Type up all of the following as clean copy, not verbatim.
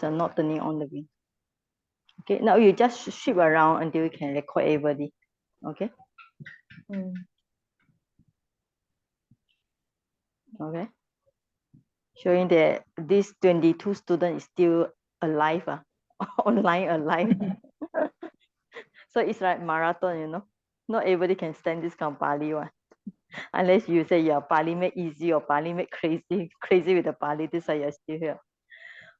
not turning on the wind. Okay, now you just shift around until you can record everybody. Okay. Okay. Showing that this 22 student is still alive, online alive. So it's like marathon, you know. Not everybody can stand this kind of Pali one. Unless you say, yeah, Pali make easy or Pali make crazy with the Pali. This is why you're still here.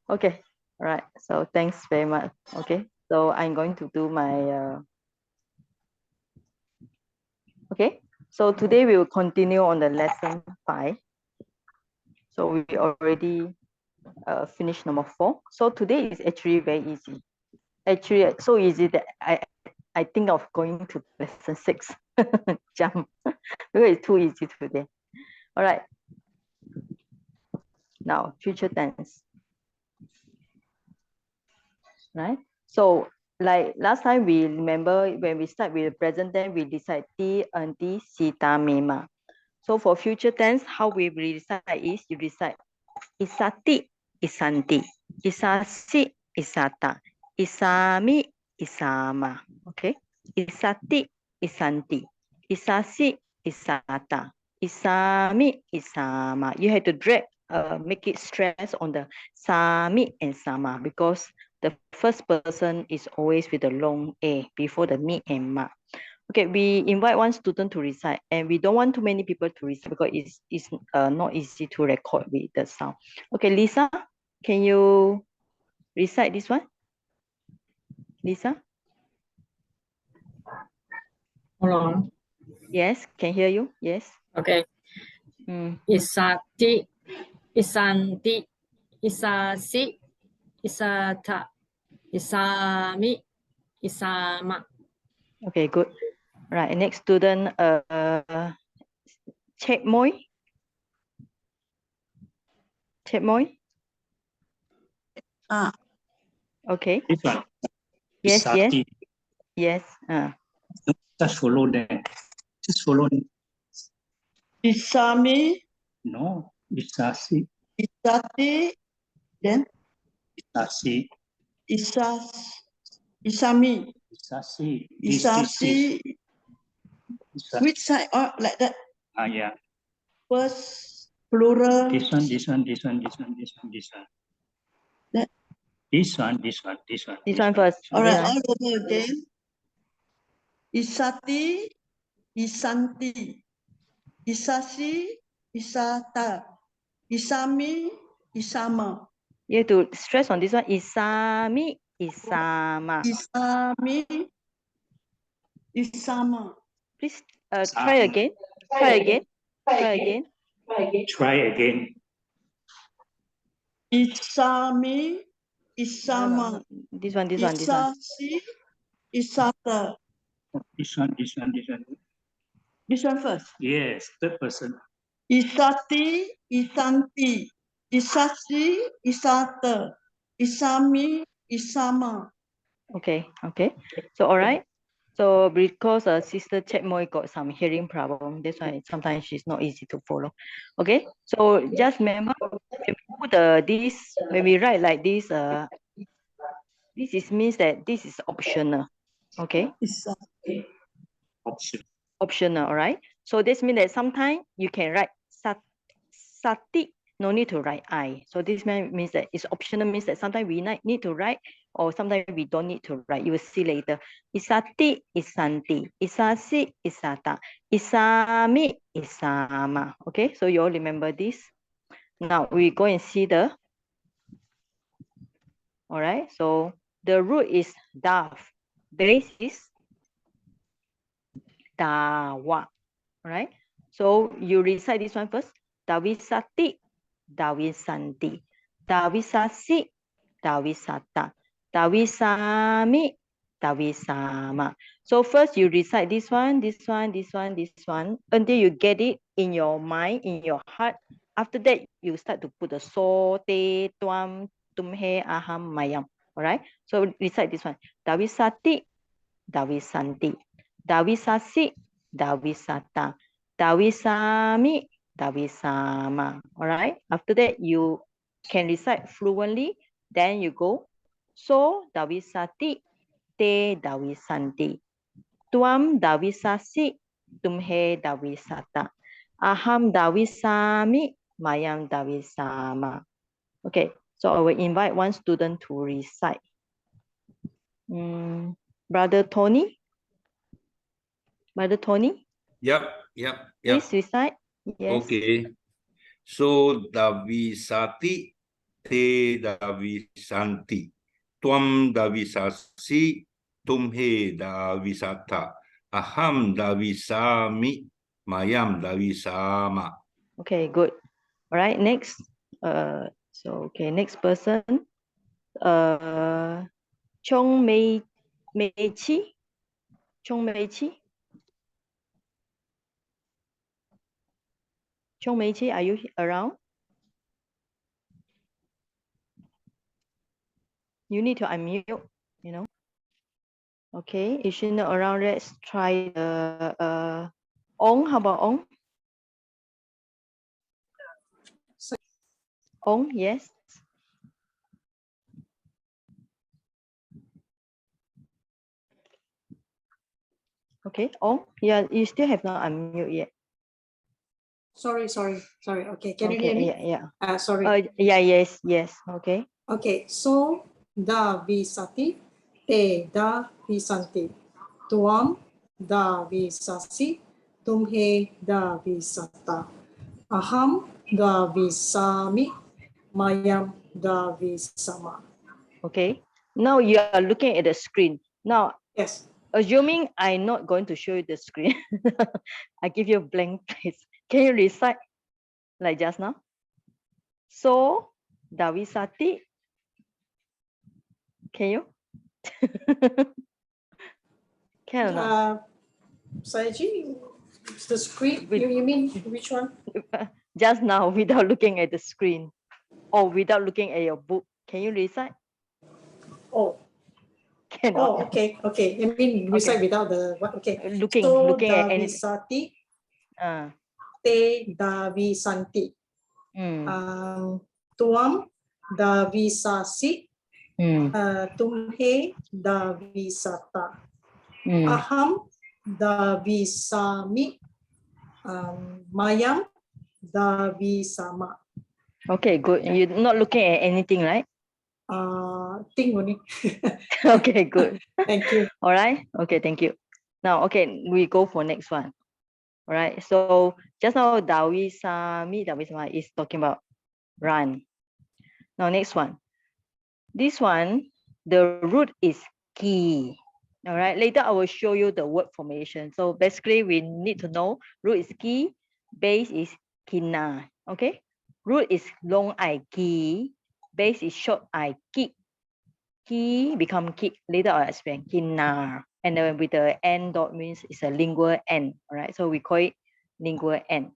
Okay, all right. So thanks very much. Okay, so I'm going to do my. Okay, so today we will continue on the lesson 5. So we already finished number 4. So today is actually very easy. Actually, so easy that I think of going to lesson 6. Jump because it's too easy today. All right. Now future tense. Right. So like last time we remember when we start with the present tense, we decide ti, anti, sita, mema. So for future tense, how we decide is you decide isati, isanti, isasi, isata, isami, isama. Okay. Isati, isanti, isasi, isata, isami, isama. You have to drag, make it stress on the sami and sama because the first person is always with the long A before the mi and ma. Okay, we invite one student to recite, and we don't want too many people to recite because it's not easy to record with the sound. Okay, Lisa, can you recite this one? Lisa? Hold on. Yes, can hear you. Yes. Okay. Isati, isanti, isasi, isata, isami, isama. Okay, good. Right, next student, Chep Moy. Chep Moy. Okay. This one. Yes, Isati. yes. Just follow that. Just follow. Isami. No. Isasi. Isati. Then. Isasi. Isami. Isasi. Isasi. Which side? Oh, like that. Yeah. First plural. This one, this one, this one, this one, this one, this one. That. This one, this one, this one. This one first. All right, all over again. Isati, isanti, isasi, isata, isami, isama. You have to stress on this one. Isami, isama. Isami, isama. Please try again. Try again. Try again. Try again. Isami, isama. This one. Isasi, isata. This one, this one, this one. This one first. Yes, third person. Isati, isanti, isasi, isata, isami, isama. Okay. So all right. So because Sister Chet Moy got some hearing problem, that's why sometimes she's not easy to follow. Okay. So just remember when we put when we write like this, this is means that this is optional. Okay. Optional. All right. So this means that sometimes you can write sati, no need to write I. So this means that it's optional, means that sometimes we need to write or sometimes we don't need to write. You will see later. Isati, isanti, isasi, isata, isami, isama. Okay, so you all remember this. Now we go and see the. All right, so the root is dav. Base is dawa. All right, so you recite this one first. Dawisati, dawisanti, dawisasi, dawisata, dawisami, dawisama. So first you recite this one until you get it in your mind, in your heart. After that, you start to put the so, te, tuam, tumhe, aham, mayam. All right. So recite this one. Dawisati, dawisanti, dawisasi, dawisata, dawisami, dawisama. All right. After that, you can recite fluently Then you go. So dawisati te dawisanti. Tuam dawisasi tumhe dawisata. Aham dawisami mayam dawisama. Okay, so I will invite one student to recite. Brother Tony? Brother Tony? Yep. Please recite. Yes. Okay. So davisati te davisanti. Tuam davisasi tumhe davisata. Aham davisami mayam davisama. Okay, good. All right, next. Okay, next person. Chong Mei Chi. Chong Mei Chi. Chong Mei Chi, are you around? You need to unmute, you know. Okay, if she's not around, let's try Ong. How about Ong? Ong, yes. Okay, Ong, yeah, you still have not unmute yet. Sorry. Okay, can you hear me? Yeah. Sorry. Yes. Okay. Okay, so davisati te davisanti. Tuam davisasi tumhe davisata. Aham davisami mayam davisama. Okay. Now you are looking at the screen. Now, Yes. assuming I'm not going to show you the screen, I give you a blank place. Can you recite like just now? So, davisati. Can you? Can or not? Saiji, the screen, With- you mean which one? Just now, without looking at the screen or without looking at your book, can you recite? Oh, Cannot. okay. I mean, recite without the what? Okay. Looking at anything. Davisati Uh, te davisanti. Tuam davisasi tumhe davisata. Aham davisami mayam davisama. Okay, good. You're not looking at anything, right? Think only. Okay, good. Thank you. All right. Okay, thank you. Now, okay, we go for next one. All right. So just now, dawisami is talking about run. Now, next one. This one, the root is ki. All right. Later, I will show you the word formation. So basically, we need to know root is ki, base is kina. Okay. Root is long I ki, base is short I ki. Ki become ki. Later, I'll explain. Kina. And then with the n dot means it's a lingual n. All right. So we call it lingual n.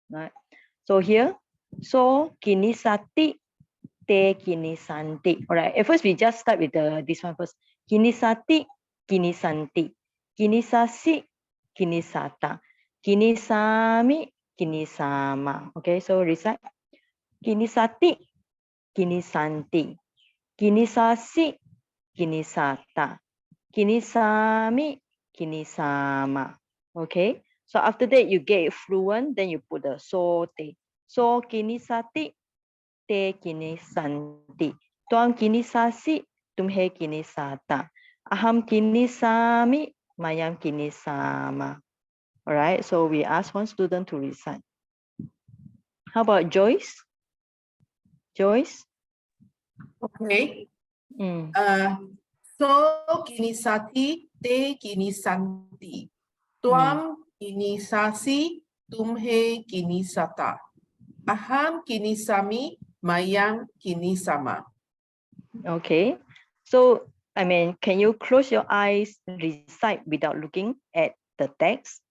Right. So here, so kinisati te kinisanti. All right. At first, we just start with this one first. Kinisati, kinisanti. Kinisasi, kinisata. Kinisami, kinisama. Okay. So recite. Kinisati, kinisanti. Kinisasi, kinisata. Kinisami, kinisama. Okay. So after that, you get fluent, then you put the so te. So kinisati, te kinisanti. Tuam kinisasi, tumhe kinisata. Aham kinisami, mayam kinisama. All right. So we ask one student to recite. How about Joyce? Joyce? Okay. Mm. So kinisati te kinisanti. Tuam kinisasi tumhe kinisata. Aham kinisami mayang kinisama. Okay. So, I mean, can you close your eyes, recite without looking at the text?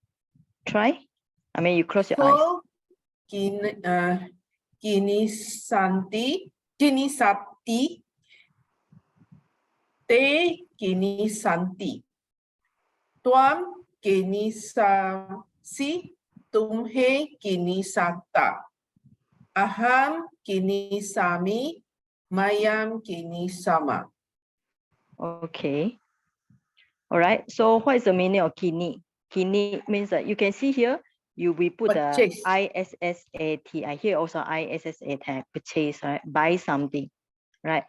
Try. I mean, you close your eyes. So kinisati te kinisanti. Tuam kinisasi tumhe kinisata. Aham kinisami mayam kini sama. Okay. All right. So what is the meaning of kini? Kini means that you can see here, we put the Purchase. ISSAT. Here also ISSAT, purchase, right? Buy something, right?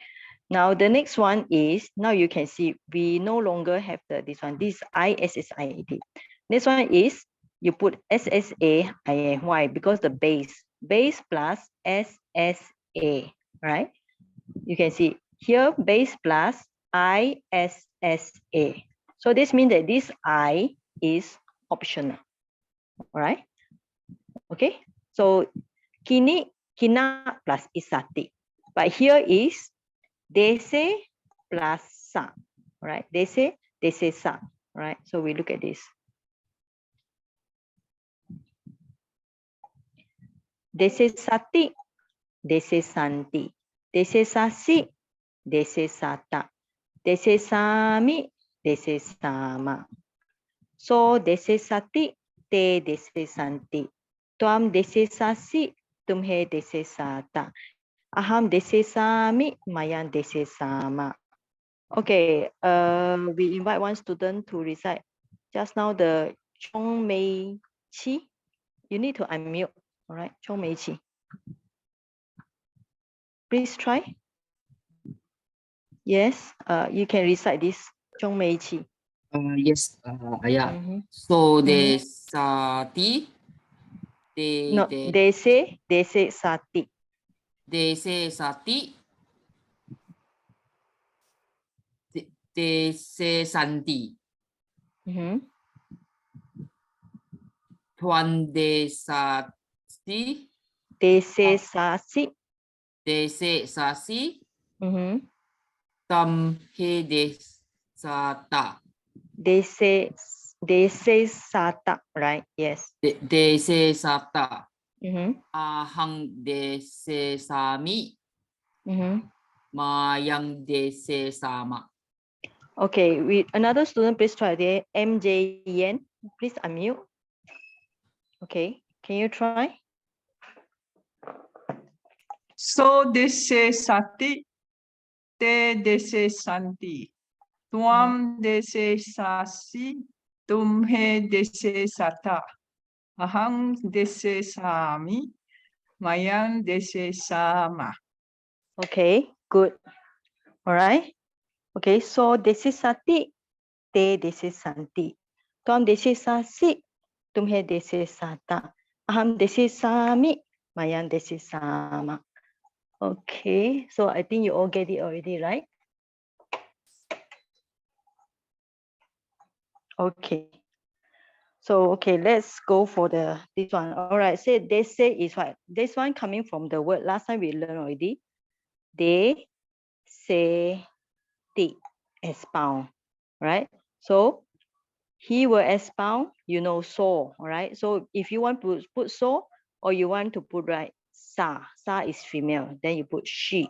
Now the next one is, now you can see we no longer have this one. This ISSAT. Next one is you put SSA. Why? Because the base plus SSA, right? You can see here base plus ISSA. So this means that this I is optional. All right. Okay. So kina plus isati. But here is dese plus sa. All right. Dese sa. All right. So we look at this. Dese sati, dese santi, dese sasi, dese sata, dese sami, dese sama. So dese sati, te dese santi. Tuam dese sasi, tumhe dese sata. Aham dese sami, mayan dese sama. Okay, we invite one student to recite just now the Chong Mei Chi. You need to unmute, all right? Chong Mei Chi. Please try. Yes, you can recite this Chong Mei Chi. Yes, yeah. Mhm. So the sati, No, dese sati. dese sati, dese santi, Mhm. tuan desati, Dese sasi. dese sasi, Mhm. tam he desata, Dese sata, right? Yes. dese sata, Mhm. ahang dese sami, Mhm. mayang dese sama. Okay, another student, please try there. MJ Yen, please unmute. Okay, can you try? So dese sati, te dese santi. Tuam dese sasi, tumhe dese sata. Ahang dese sami, mayang dese sama. Okay, good. All right. Okay, so dese sati, te dese santi. Tuam dese sasi, tumhe dese sata. Aham dese sami, mayang dese sama. Okay, so I think you all get it already, right? Okay. So, okay, let's go for this one. All right, say they say is what? This one coming from the word last time we learned already. They say the expound, right? So he will expound, so, all right? So if you want to put so, or you want to put right, sa is female, then you put she.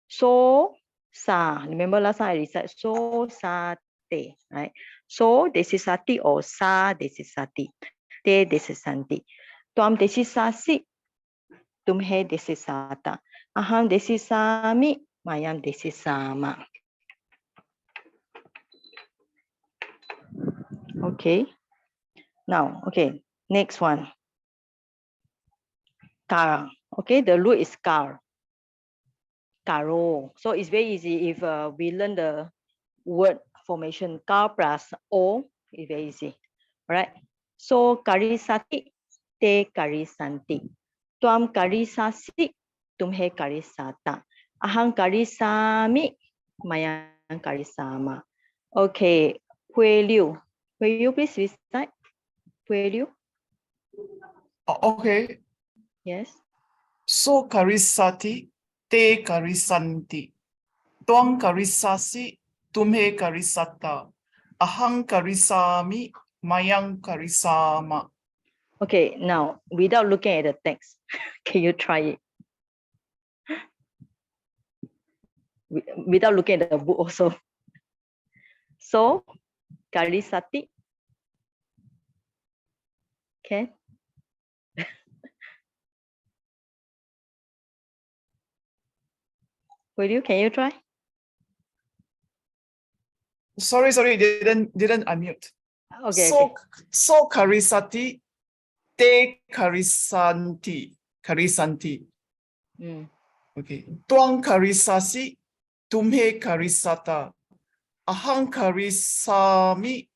So sa, remember last time I recited so sa te, right? So this is sati or sa this is sati. Te this is santi. Tuam this is sasi. Tumhe this is sata. Aham this is sami. Mayam this is sama. Okay. Now, okay, next one. Kar. Okay, the root is kar. Karo. So it's very easy if we learn the word formation. Kar plus o is very easy. All right. So karisati, te karisanti. Tuam karisasi, tumhe karisata. Ahang karisami, mayang karisama. Okay, Hui Liu. Will you please recite? Hui Liu? Okay. Yes. So karisati, te karisanti. Tuang karisasi, tumhe karisata. Ahang karisami, mayang karisama. Okay, now without looking at the text, can you try it? Without looking at the book also. So, karisati. Okay. Can you try? Sorry, didn't unmute. Okay, So karisati, te karisanti. Mm. Okay. Tuang karisasi, tumhe karisata. Ahang karisami,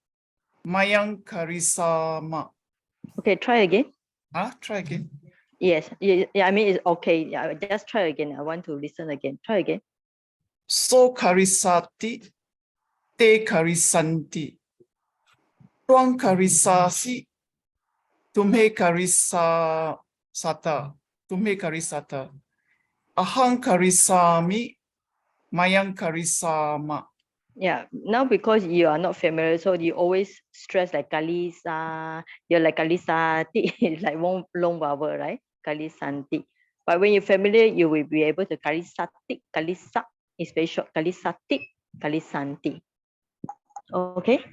mayang karisama. Okay, try again. Try again. Yes, yeah, I mean, it's okay. Yeah, just try again. I want to listen again. Try again. So karisati, te karisanti. Tuang karisasi, tumhe karisata. Tumhe karisata. Ahang karisami, mayang karisama. Yeah, now because you are not familiar, so you always stress like kalisa, you're like kalisati, it's like one long vowel, right? Kalisanti. But when you're familiar, you will be able to kalisati, kalisa is very short, kalisati, kalisanti. Okay.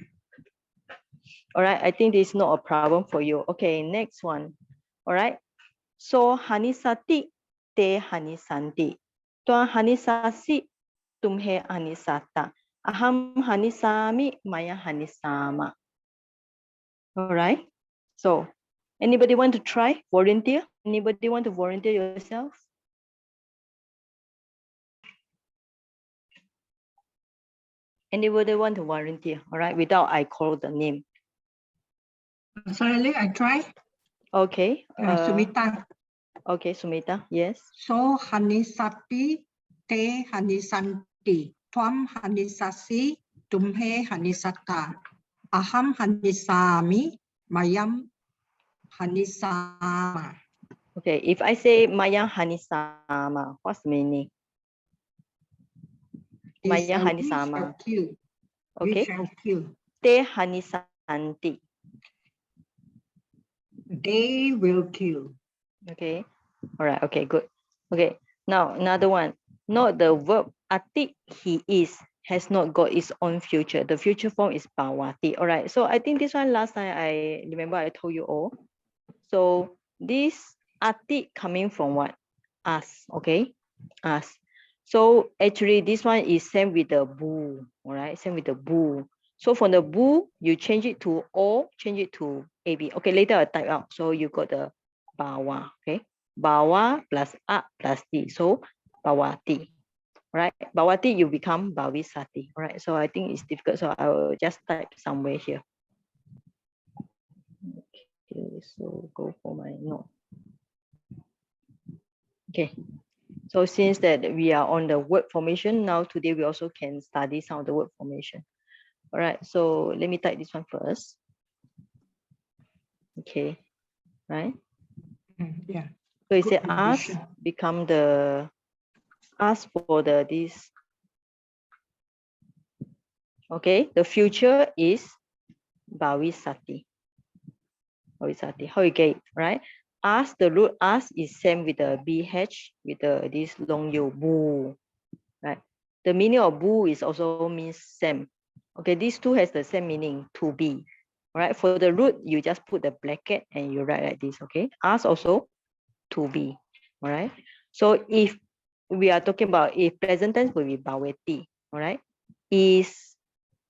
All right, I think this is not a problem for you. Okay, next one. All right. So hanisati, te hanisanti. Tuan hanisasi, tumhe hanisata. Aham hanisami, maya hanisama. All right. So anybody want to try? Volunteer? Anybody want to volunteer yourself? Anybody want to volunteer? All right, without I call the name. Sorry, I try. Okay. Sumita. Okay, Sumita. Yes. So hanisati, te hanisanti. Twam hanisasi, tumhe hanisata. Aham hanisami, mayam hanisama. Okay, if I say Maya Hanisama, what's the meaning? Maya We Hanisama. shall kill. We Okay. shall kill. Te Hanisanti. They will kill. Okay. All right. Okay, good. Okay. Now another one. Not the verb ati, he is, has not got its own future. The future form is bawati. All right. So I think this one last time I remember I told you all. So this ati coming from what? Us. Okay. Us. So actually this one is same with the boo. All right. Same with the boo. So from the boo, you change it to o, change it to ab. Okay. Later I'll type out. So you got the bawa. Okay. Bawa plus a plus t. So bawati. Right. Bawati, you become bawisati. All right. So I think it's difficult. So I will just type somewhere here. Okay. So go for my note. Okay. So since that we are on the word formation, now today we also can study some of the word formation. All right. So let me type this one first. Okay. Right. Yeah. So it Good said ask revision. become the ask for the this. Okay. The future is bawisati. Bawisati. How you get it, right? Ask, the root ask is same with the BH with the this long U boo. Right. The meaning of boo is also means same. Okay, these two has the same meaning, to be. All right, for the root, you just put the bracket and you write like this. Okay, ask also to be. All right. So if we are talking about, if present tense will be baweti. All right, is,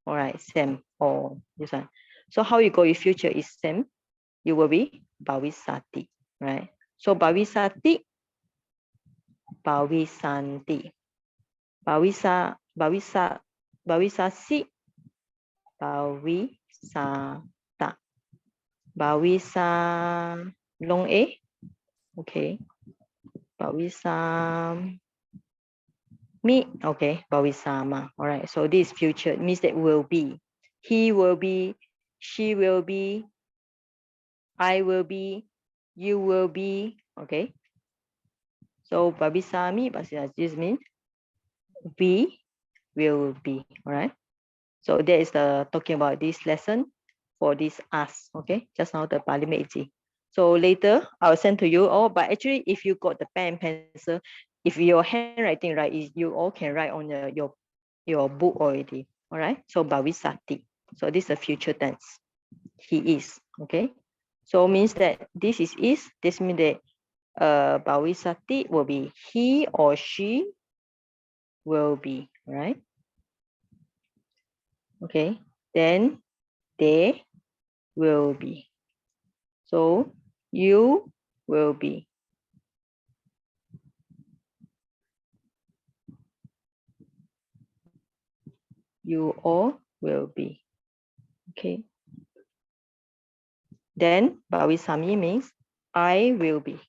all right, same or this one. So how you go if future is same, you will be bawisati. Right. So bawisati, bawisanti. Bawisasi, bawisata. Bawisa long A. Okay. Bawisam me. Okay. Bawisama. All right. So this future means that will be. He will be, she will be, I will be, you will be. Okay. So babisami, this means we will be. All right. So that is the talking about this lesson for this us. Okay, just now the Pali Meiji. So later I'll send to you all. But actually, if you got the pen and pencil, if your handwriting right, is you all can write on your book already. All right. So bawisati. So this is the future tense. He is. Okay. So means that this is. This means that bawisati will be he or she will be, right? Okay, then they will be. So you will be. You all will be. Okay. Then Bhavisami means I will be.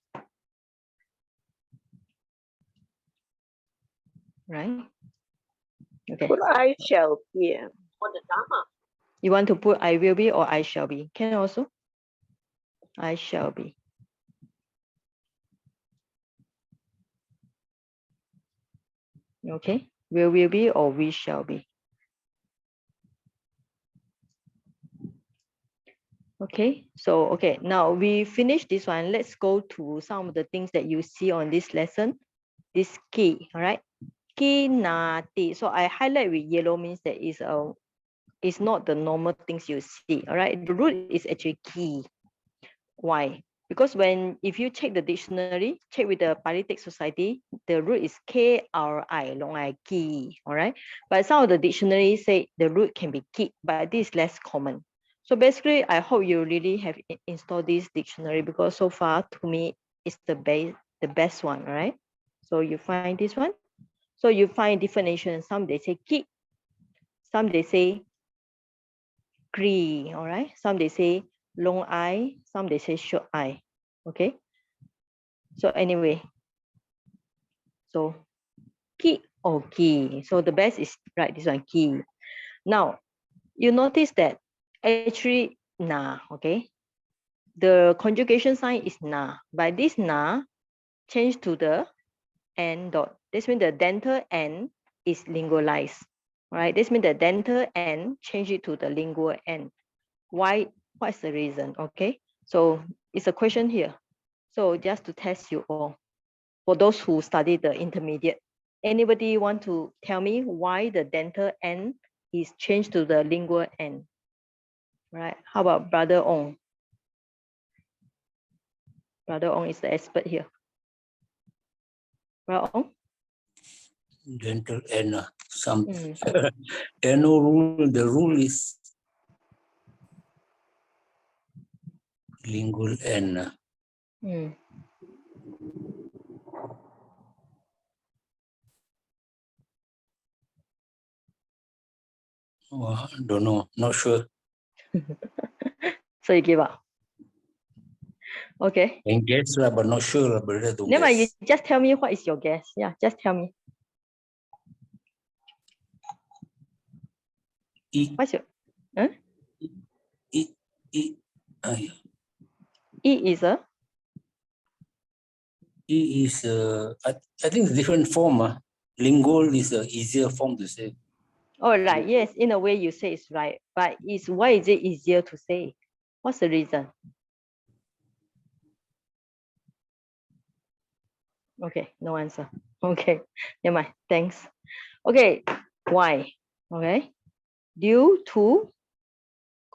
Right? Okay. But I shall be. You want to put I will be or I shall be? Can also. I shall be. Okay. Will be or we shall be. Okay. So, okay. Now we finish this one. Let's go to some of the things that you see on this lesson. This key, all right? Key nati. So I highlight with yellow means that is not the normal things you see. All right. The root is actually key. Why? Because if you check the dictionary, check with the Pali Text Society, the root is KRI, long I key. All right. But some of the dictionaries say the root can be key, but this is less common. So basically, I hope you really have installed this dictionary because so far to me it's the best one. All right. So you find this one. So you find definition. Some they say key, some they say Cree, all right? Some they say long I, some they say short I, okay? So anyway, so ki or ki. So the best is right, this one, ki. Now, you notice that actually na, okay? The conjugation sign is na, but this na change to the n dot. This means the dental n is lingualized, right? This means the dental n change it to the lingual n. Why? What's the reason? Okay, so it's a question here. So just to test you all, for those who study the intermediate, anybody want to tell me why the dental N is changed to the lingual N? Right? How about Brother Ong? Brother Ong is the expert here. Brother Ong? Dental N. Some no rule. The rule is lingual N. Oh, don't know. Not sure. So you give up. Okay. I guess, but not sure. Better to Never mind, you guess. just tell me what is your guess. Yeah, just tell me. E. What's your? Huh? E. E. E is a? E is I think it's different form. Lingual is an easier form to say. Oh, right. Yes, in a way you say it's right. But why is it easier to say? What's the reason? Okay, no answer. Okay, never mind. Thanks. Okay, why? Okay, due to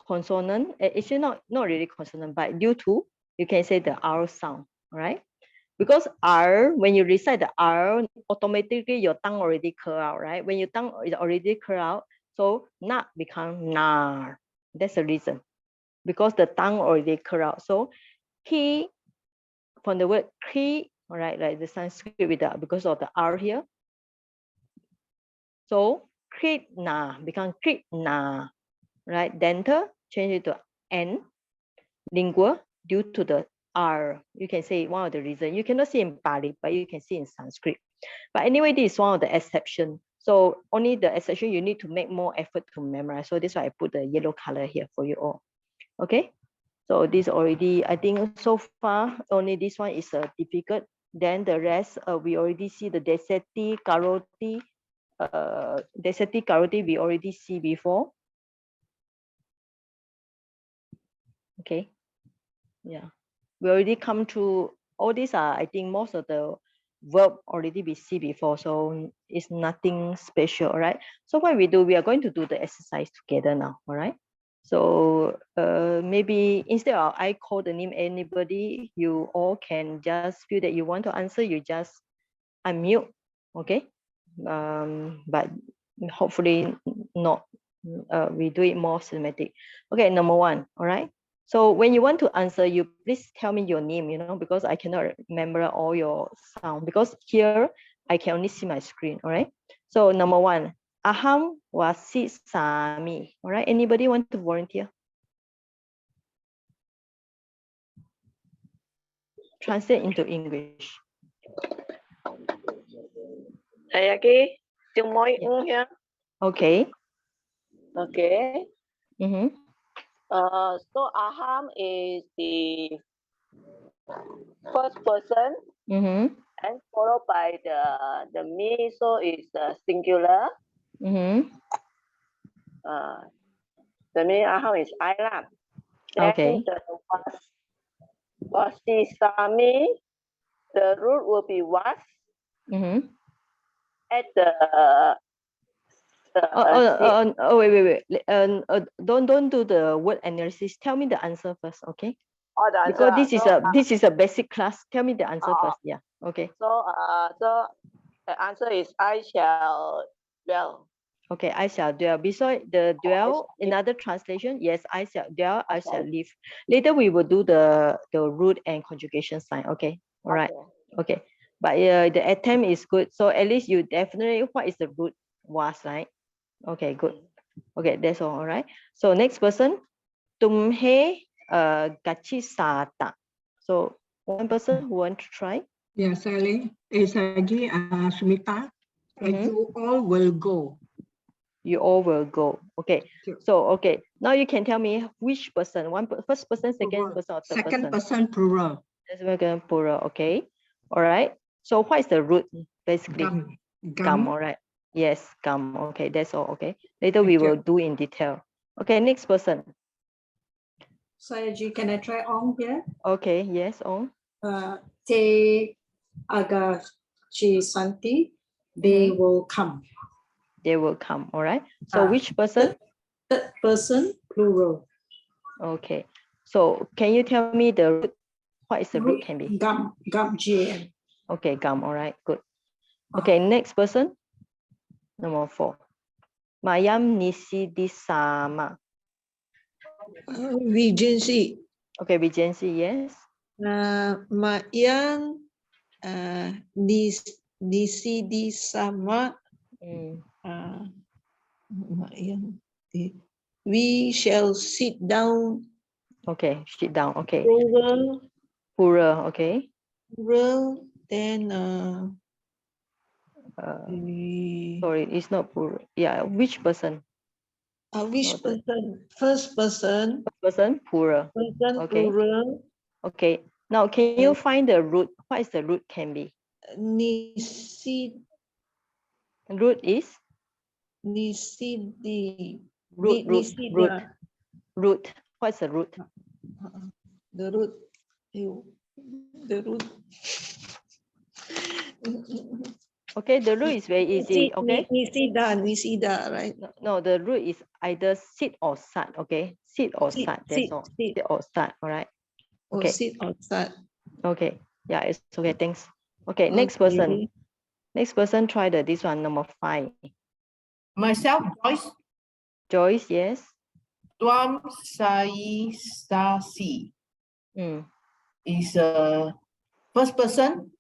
consonant, actually not really consonant, but due to, you can say the R sound, right? Because R, when you recite the R, automatically your tongue already curl out, right? When your tongue is already curl out, so na become nar. That's the reason. Because the tongue already curl out. So he, from the word kri, all right, like the Sanskrit with the, because of the R here. So krit na become krit na, right? Dental change it to N. Lingua due to the R. You can say one of the reasons. You cannot see in Pali, but you can see in Sanskrit. But anyway, this is one of the exception. So only the exception you need to make more effort to memorize. So that's why I put the yellow color here for you all. Okay. So this already, I think so far, only this one is difficult. Then the rest, we already see the Deseti, Karoti. Deseti, Karoti, we already see before. Okay. Yeah. We already come through all these are, I think most of the verb already we see before. So it's nothing special, all right? So what we do, we are going to do the exercise together now, all right? So maybe instead of I call the name anybody, you all can just feel that you want to answer, you just unmute, okay? but hopefully not. We do it more systematic. Okay, number one. All right. So when you want to answer, you please tell me your name. Because I cannot remember all your sound, because here I can only see my screen. All right. So number one, aham wasisami. All right. Anybody want to volunteer? Translate into English. Ayaki, Tumoy here. Okay. Okay. Mm-hmm. So Aham is the first person Mm-hmm. and followed by the me, so it's singular. Mm-hmm. The me Aham is I lah. Then Okay. the wasisami, the root will be was Mm-hmm. at the Wait. Don't do the word analysis. Tell me the answer first, okay? the answer. Because this is So, this is a basic class. Tell me the answer first. Yeah. Okay. So the answer is I shall dwell. Okay. I shall dwell. Beside the dwell, another translation. Yes, I shall dwell. I shall live. Later we will do the root and conjugation sign. Okay. All right. Okay. But the attempt is good. So at least you definitely what is the root was, right? Okay. Good. Okay. That's all right. So next person, tumhe gachi sata. So one person who want to try. Yeah, Sally. It's Sumita. You all will go. You all will go. Okay. So okay. Now you can tell me which person. First person, second person, or third Second person. person plural. Second plural. Okay. All right. So what is the root basically? Gum. All right. Yes, gum. Okay, that's all. Okay. Later we will do in detail. Okay. Next person. Sayaji, can I try on here? Okay. Yes, on. Te agachi santi. They will come. They will come. All right. So which person? Third person plural. Okay. So can you tell me the root? What is the root can be? Gum. Gum. Okay, gum. All right. Good. Okay. Next person. Number 4. Mayam nisi disama. Vigency. Okay, Vigency. Yes. Mayang nisi di sama. We shall sit down. Okay, sit down. Okay. Plural. Plural. Okay. Plural. Then sorry, it's not plural. Yeah, which person? which person? First person. First person, plural. Person, okay. plural. Okay. Now, can you find the root? What is the root can be? Nisi. Root is? Nisidi. Root. Root. What's the root? The root. The root. Okay, the root is very easy. Okay. Nisida, right? No, the root is either sit or sat. Okay, sit or sat. That's all. Sit or sat. All right. Okay. Or sit or sat. Okay. Yeah, it's okay. Thanks. Okay, next person. Next person, try this one, number 5. Myself, Joyce. Joyce, yes. Tuam sai sasi. Is first person.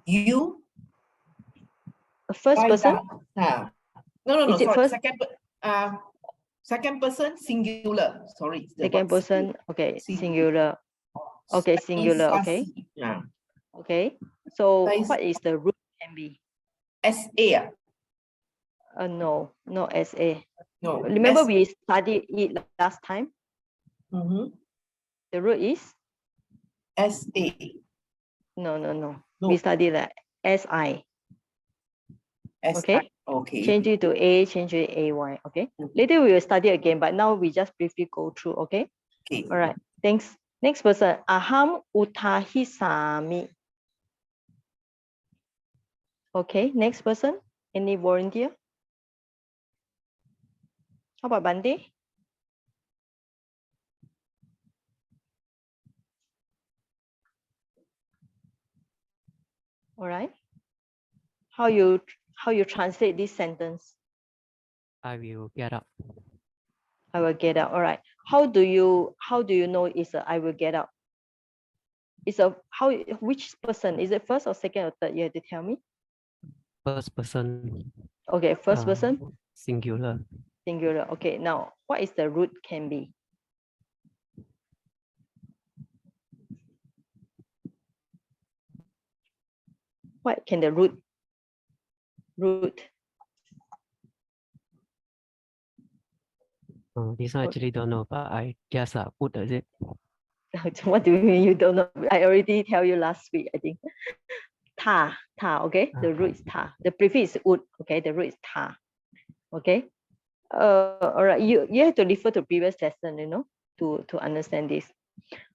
You. First person. No. Is it sorry. first? Second person singular. Sorry. Second person. Okay, singular. Okay, singular. Okay. Yeah. Okay. So what is the root can be? SA. No, not SA. No. Remember we studied it last time? The root is? SA. No. We studied that SI. Okay. Okay. Change it to A, change it to AY. Okay. Later we will study again, but now we just briefly go through. Okay. Okay. All right. Thanks. Next person. Aham utahisami. Okay. Next person. Any volunteer? How about Bande? All right. How you How you translate this sentence? I will get up. I will get up. All right. How do you know it's a I will get up? It's a which person? Is it first or second or third? You have to tell me. First person. Okay, first person. Singular. Singular. Okay, now what is the root can be? What can the root? Oh, this one actually don't know, but I guess put is it? What do you mean you don't know? I already tell you last week, I think. Ta, okay? The root is ta. The prefix is ud, okay? The root is ta, okay? All right, you have to refer to previous lesson, you know, to understand this.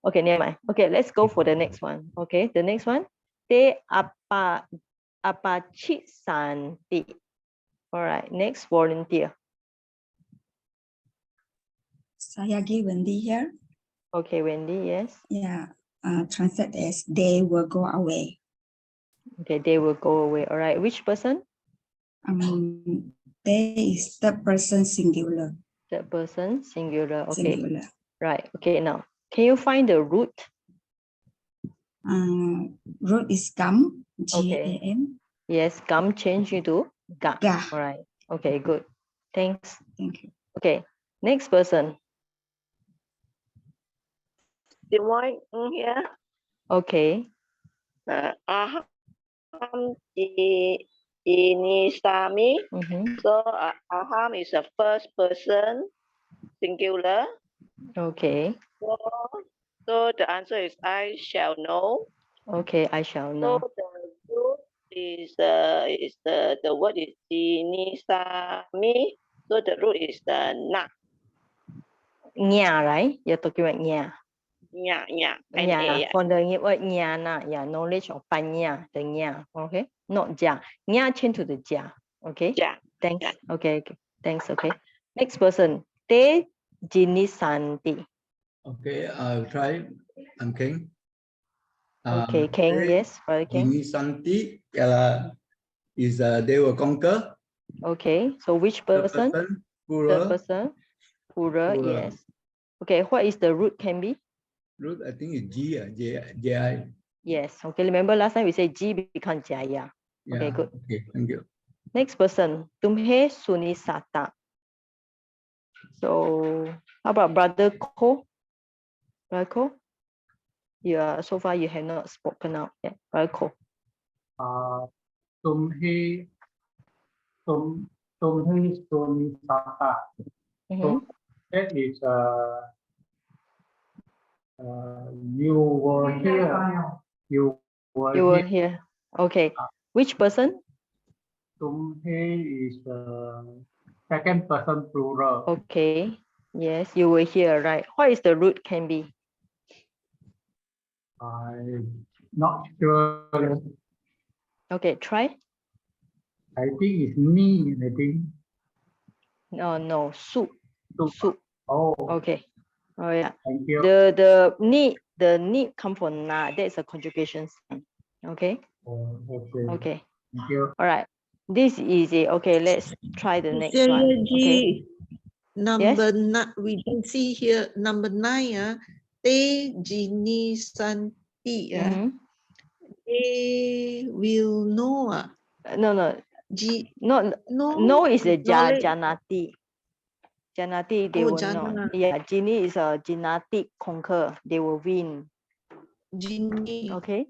Okay, never mind. Okay, let's go for the next one. Okay, the next one. Te apachit santi. All right, next volunteer. Saya give Wendy here. Okay, Wendy, yes. Yeah, translate as they will go away. Okay, they will go away. All right, which person? They is the person singular. The person singular. Okay. Singular. Right. Okay. Now, can you find the root? Root is gam. G-A-M. Yes, gum change into ga. Ga. All right. Okay. Good. Thanks. Thank you. Okay. Next person. Divine here. Okay. Aham Inisami. So aham is the first person singular. Okay. So the answer is I shall know. Okay, I shall So know. the root is the word is Inisami. So the root is the na. Nya, right? You're talking about nya. Nya. Yeah, from the word jnana, yeah, knowledge of panya, the nya, okay? Not ja. Nya change to the ja, okay? Ja. Thanks. Okay. Thanks, okay. Next person. Te jinisanti. Okay, I'll try. I'm King. Okay, King, yes, Brother King. Jinisanti is they will conquer. Okay, so which person? The person. Pura, yes. Okay, what is the root can be? Root, I think it's J-I. Yes, okay, remember last time we said G becomes Jaya. Yeah. Okay, good. Okay, thank you. Next person, Tumhe Sunisata. So, how about Brother Ko? Brother Ko? Yeah, so far you have not spoken out yet. Brother Ko. Tumhe Sunisata. So that is you were here. You were here. Okay. Which person? Tumhe is second person plural. Okay. Yes, you were here, right? What is the root can be? I'm not sure. Okay, try. I think it's me, I think. No, soup. Soup. Oh. Okay. Oh yeah. Thank you. The need come from na. That's a conjugation sign. Okay. Okay. Okay. Thank you. All right. This is easy. Okay, let's try the next one. Okay. Number nine, we can see here number 9. Te jini santi. They will know. No. No is a janati. Janati, they will not. Yeah, Genie is a genetic conquer. They will win. Genie. Okay.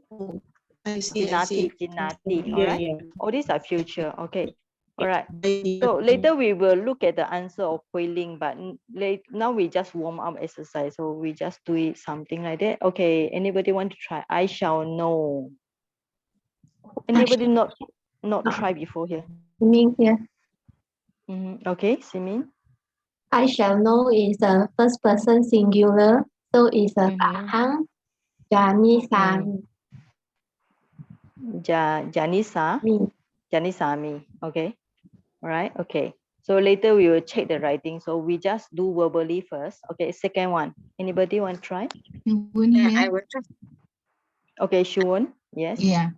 I see. Genetic. All right. All these are future. Okay. All right. So later we will look at the answer of Hui Ling, but now we just warm up exercise. So we just do it something like that. Okay. Anybody want to try? I shall know. Anybody not try before here? Simin here. Okay, Simin. I shall know is a first person singular, so it's a hang Janisami. Janisami. Okay. All right. Okay. So later we will check the writing. So we just do verbally first. Okay. Second one. Anybody want to try? I will try. Okay, Shuwon. Yes. Yeah.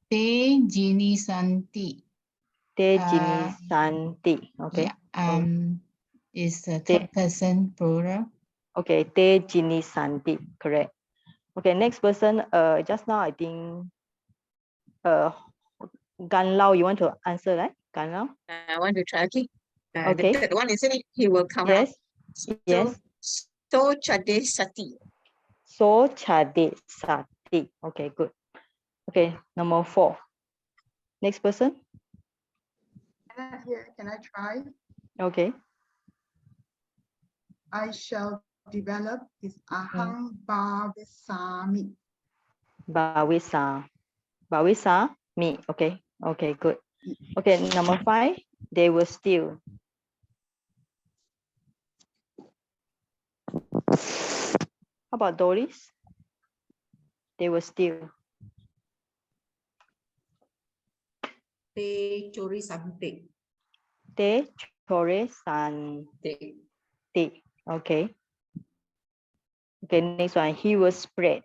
Te Jini Santi. Te Jini Santi. Okay. Yeah, is the Te, third person plural. okay, Te Jini Santi. Correct. Okay, next person. Just now I think Gan Lao, you want to answer, right? Gan Lao? I want to try. Okay. Okay. The third one, isn't it? He will come Yes. out. Yes. So Chade Sati. So Chade Sati. Okay, good. Okay, number 4. Next person. Can I try? Okay. I shall develop is ahang bhavisami. Bavisa me. Okay. Okay, good. Okay, number 5. They will steal. How about Doris? They will steal. Te Chori Sante. Te chore sante. Okay. Okay, next one. He will spread.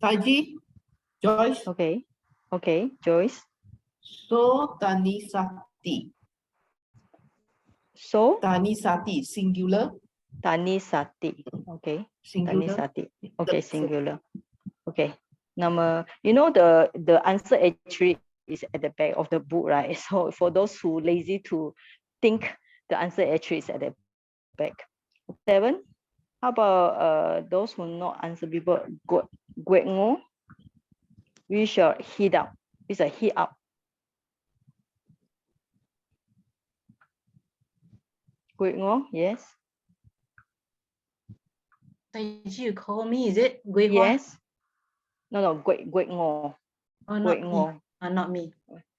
Taiji, Joyce. Okay. Okay, Joyce. So Tanisati. So Tanisati, singular. Tanisati. Okay. Singular. Tanisati. Okay, singular. Okay. Number, you know, the answer actually is at the back of the book, right? So for those who lazy to think, the answer actually is at the back. 7. How about those who not answer people? Guet we shall heat up. It's a heat up. Guet yes. You call me, is it? Yes. No, Guet Oh, not me. Not me.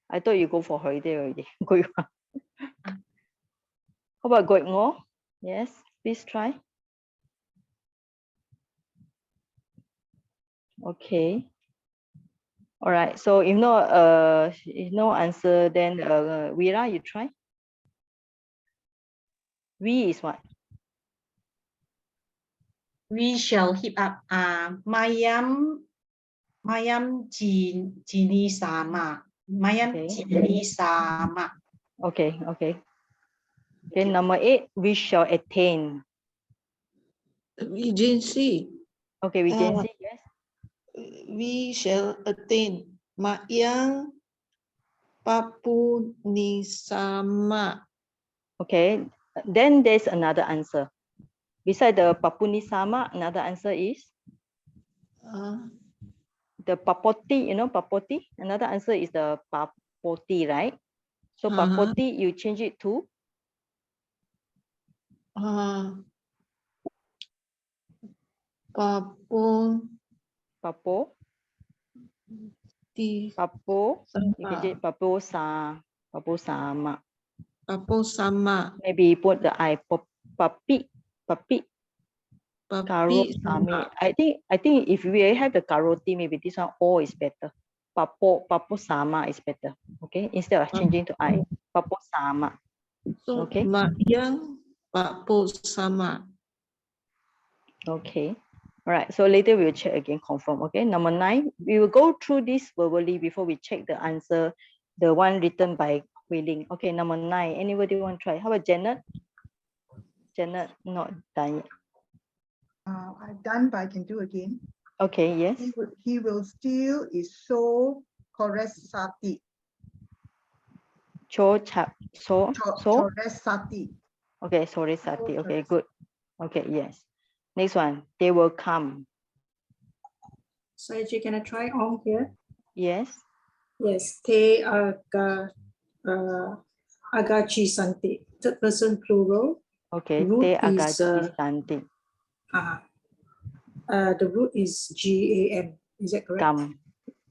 I thought you go for holiday already. How about Guet Yes, please try. Okay. All right. So if no answer, then Vira, you try. We is what? We shall heat up. Mayam Jini Sama. Mayam Jini Sama. Okay. Okay, number 8, we shall attain. Regency. Okay, Regency, yes. We shall attain. Mayang Papu Nisama. Okay, then there's another answer. Beside the Papunisama, another answer is the Papoti, you know, Papoti. Another answer is the Papoti, right? So Papoti, you change it to? Papo. Papo, you can change Papo Sama. Papo Sama. Maybe put the I, Papi. Karo Sami. I think if we have the Karoti, maybe this one O is better. Papo Sama is better. Okay, instead of changing to I. Papo Sama. So okay. Mayang Papo Sama. Okay. All right. So later we'll check again, confirm. Okay. Number 9, we will go through this verbally before we check the answer, the one written by Hui-Ling. Okay. Number 9. Anybody want to try? How about Janet? Janet, not done yet. I've done, but I can do again. Okay. Yes. He will steal is so Koresati. Choresati. Okay. Sorry, Sati. Okay. Good. Okay. Yes. Next one. They will come. So actually, can I try on here? Yes. Yes. Te agachi sante. Third person plural. Okay. Root Te is agachi sante. The root is GAM. Is that correct? Gum.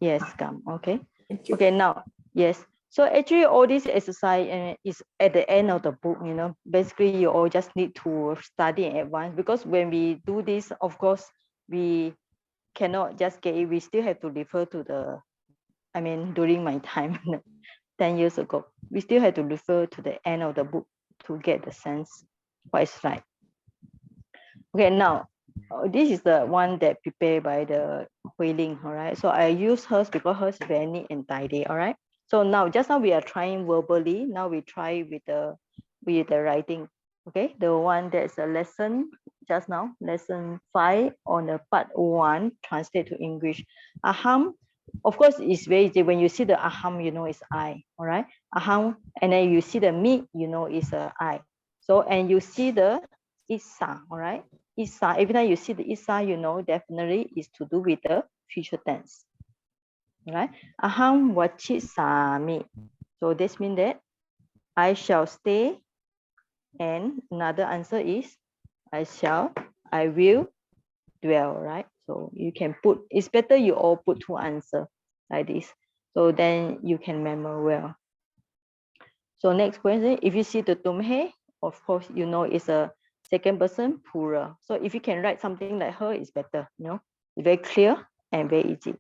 Yes, gum. Okay. Okay. Now, yes. So actually, all this exercise is at the end of the book. You know, basically, you all just need to study in advance, because when we do this, of course, we cannot just get it. We still have to refer to the. I mean, during my time, 10 years ago, we still had to refer to the end of the book to get the sense what is right. Okay, now this is the one that prepared by the Hui Ling, all right? So I use hers because hers is very neat and tidy, all right? So now, just now we are trying verbally. Now we try with the writing, okay? The one that's a lesson just now, lesson 5 on the part 1, translate to English. Aham, of course, it's very easy. When you see the aham, you know it's I, all right? Aham, and then you see the me, you know it's a I. So, and you see the isa, all right? Isa, every time you see the isa, you know definitely is to do with the future tense. All right? Aham vachisami. So this means that I shall stay. And another answer is I will dwell, right? So you can put, it's better you all put 2 answers like this. So then you can remember well. So next question, if you see the tumhe, of course, you know it's a second person plural. So if you can write something like her, it's better, you know, it's very clear and very easy.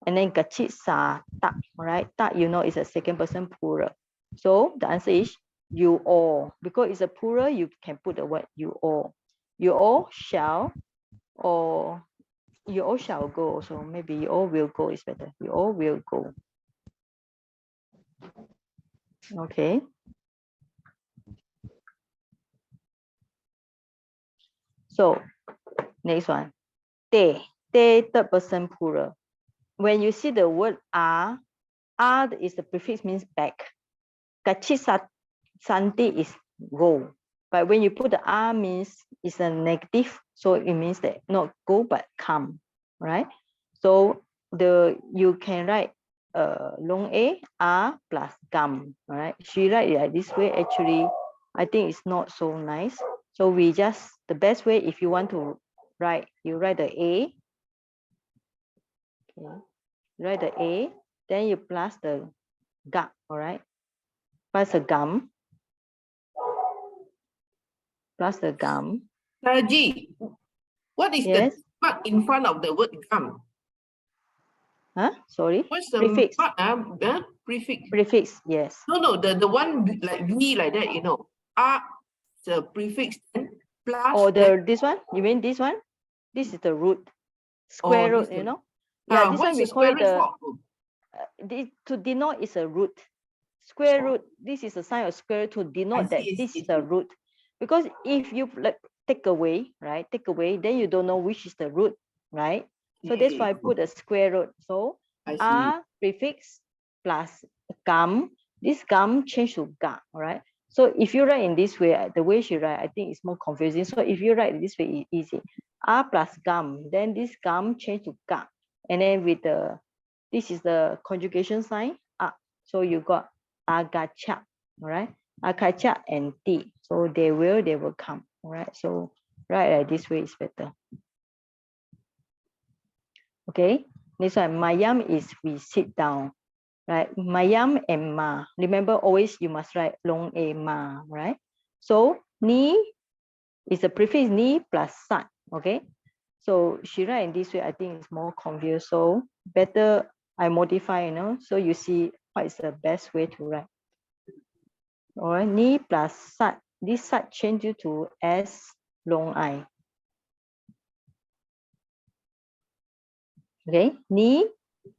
And then kachit sa tak, right? Tak, you know, is a second person plural. So the answer is you all. Because it's a plural, you can put the word you all. You all shall, or you all shall go. So maybe you all will go is better. You all will go. Okay. So next one. They third person plural. When you see the word are is the prefix means back. Kachit santi is go. But when you put the are means it's a negative, so it means that not go but come, right? So you can write long a are plus come, right? She write it like this way. Actually, I think it's not so nice. So we just, the best way, if you want to write, you write the a. Okay. Write the a, then you plus the ga, all right? Plus the gum. Plus the gum. G, what is Yes. the part in front of the word gum? Huh? Sorry. What's the Prefix. part? Prefix. Prefix. Yes. No, the one like V like that, you know. The prefix plus. Or this one? You mean this one? This is the root. Square root, you know? Yeah, this one what's we the call it square root the to denote is a root. Square root, this is a sign of square root to denote that this is the root. Because if you like take away, right? Take away, then you don't know which is the root, right? So that's why I put a square root. So prefix plus gum. This gum change to ga, all right? So if you write in this way, the way she write, I think it's more confusing. So if you write this way, it's easy. Plus gum, then this gum change to ga. And then with this is the conjugation sign, so you got agacha, all right? Agacha and ti. So they will come, all right? So write like this way is better. Okay, this one, mayam is we sit down, right? Mayam and ma. Remember, always you must write long a ma, right? So ni is a prefix ni plus sat, okay? So she write in this way, I think it's more confused. So better I modify, you know, so you see what is the best way to write. All right, ni plus sat. This sat change you to s long I. Okay, ni,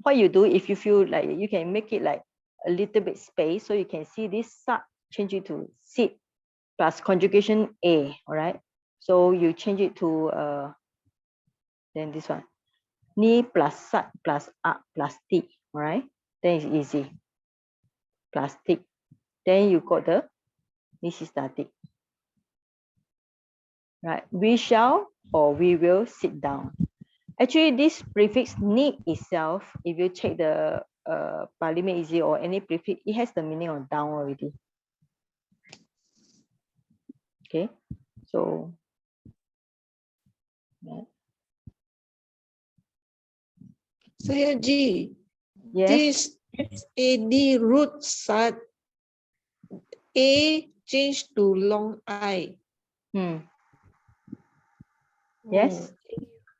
what you do if you feel like you can make it like a little bit space, so you can see this sat change it to sit plus conjugation a, all right? So you change it to then this one, ni plus sat plus a plus t, all right? Then it's easy. Plus t. Then you got the, this is static. Right, we shall or we will sit down. Actually, this prefix need itself, if you check the Pali Easy or any prefix, it has the meaning of down already. Okay, so Saya G. yes. This AD root sat A change to long I. Yes.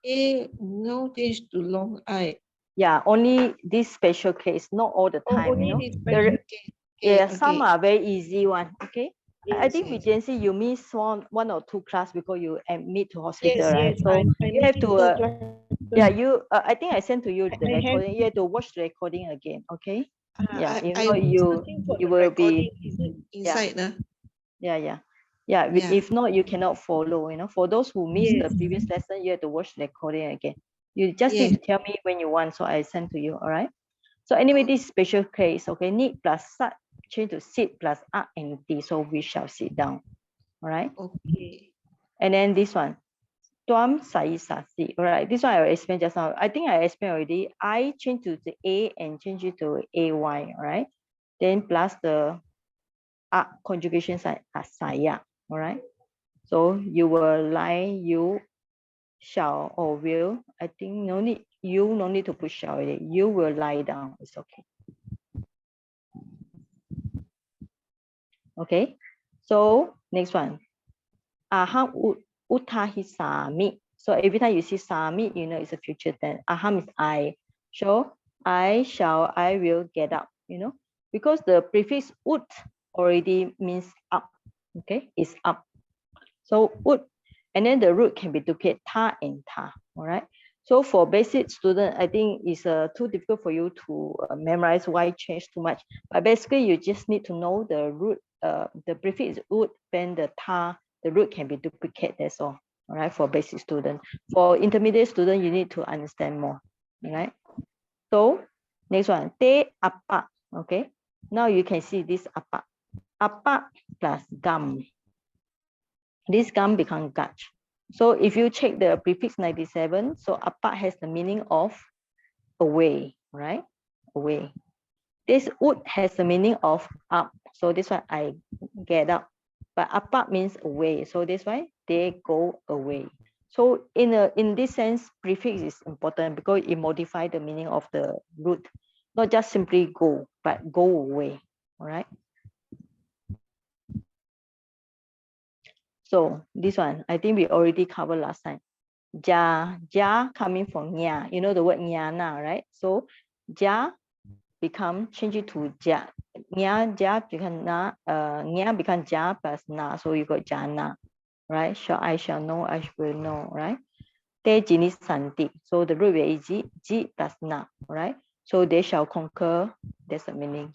A no change to long I. Yeah, only this special case, not all the time, you know. Only this special case. Yeah, some are very easy one. Okay, I think yes. Vijayansi, you miss one or two class because you admit to hospital, Yes, right? yes, So I you have missed to, two classes. yeah, you. I think I sent to you the I have recording. You have to watch the recording again, okay? Yeah, if I not was you searching for you the will recording. be, Is it yeah, inside? yeah. Yeah. If not, you cannot follow. For those who missed the Yes. previous lesson, you have to watch the recording again. You just Yes. need to tell me when you want, so I send to you. All right. So anyway, this special case, okay, need plus sat change to sit plus up and d. So we shall sit down. All right. Okay. And then this one, tuam sai sasi. All right. This one I will explain just now. I think I explained already. I change to the a and change it to ay. All right. Then plus the conjugation sign saya. All right. So you will lie, you shall or will. I think no need. You no need to put shall already. You will lie down. It's okay. Okay. So next one. Aham utahi sami. So every time you see sami, you know it's a future tense. Aham is I. So I shall, I will get up. Because the prefix ut already means up. Okay, it's up. So ut, and then the root can be duplicated ta and ta. All right. So for basic student, I think it's too difficult for you to memorize why change too much. But basically, you just need to know the root, the prefix ut, then the ta, the root can be duplicated. That's all. All right. For basic student, for intermediate student, you need to understand more. All right. So next one, te apa. Okay. Now you can see this apa. Apa plus gum. This gum become gach. So if you check the prefix 97, so apa has the meaning of away, right? Away. This wood has the meaning of up. So this one I get up. But apa means away. So this why they go away. So in this sense, prefix is important because it modifies the meaning of the root. Not just simply go, but go away. All right. So this one, I think we already covered last time. Ja coming from nya. You know the word nyana, right? So ja become change it to ja. Ja become na. Nya become ja plus na. So you got jana, right? I shall know, I will know, right? Te jini santi. So the root is ji plus na, right? So they shall conquer. That's the meaning.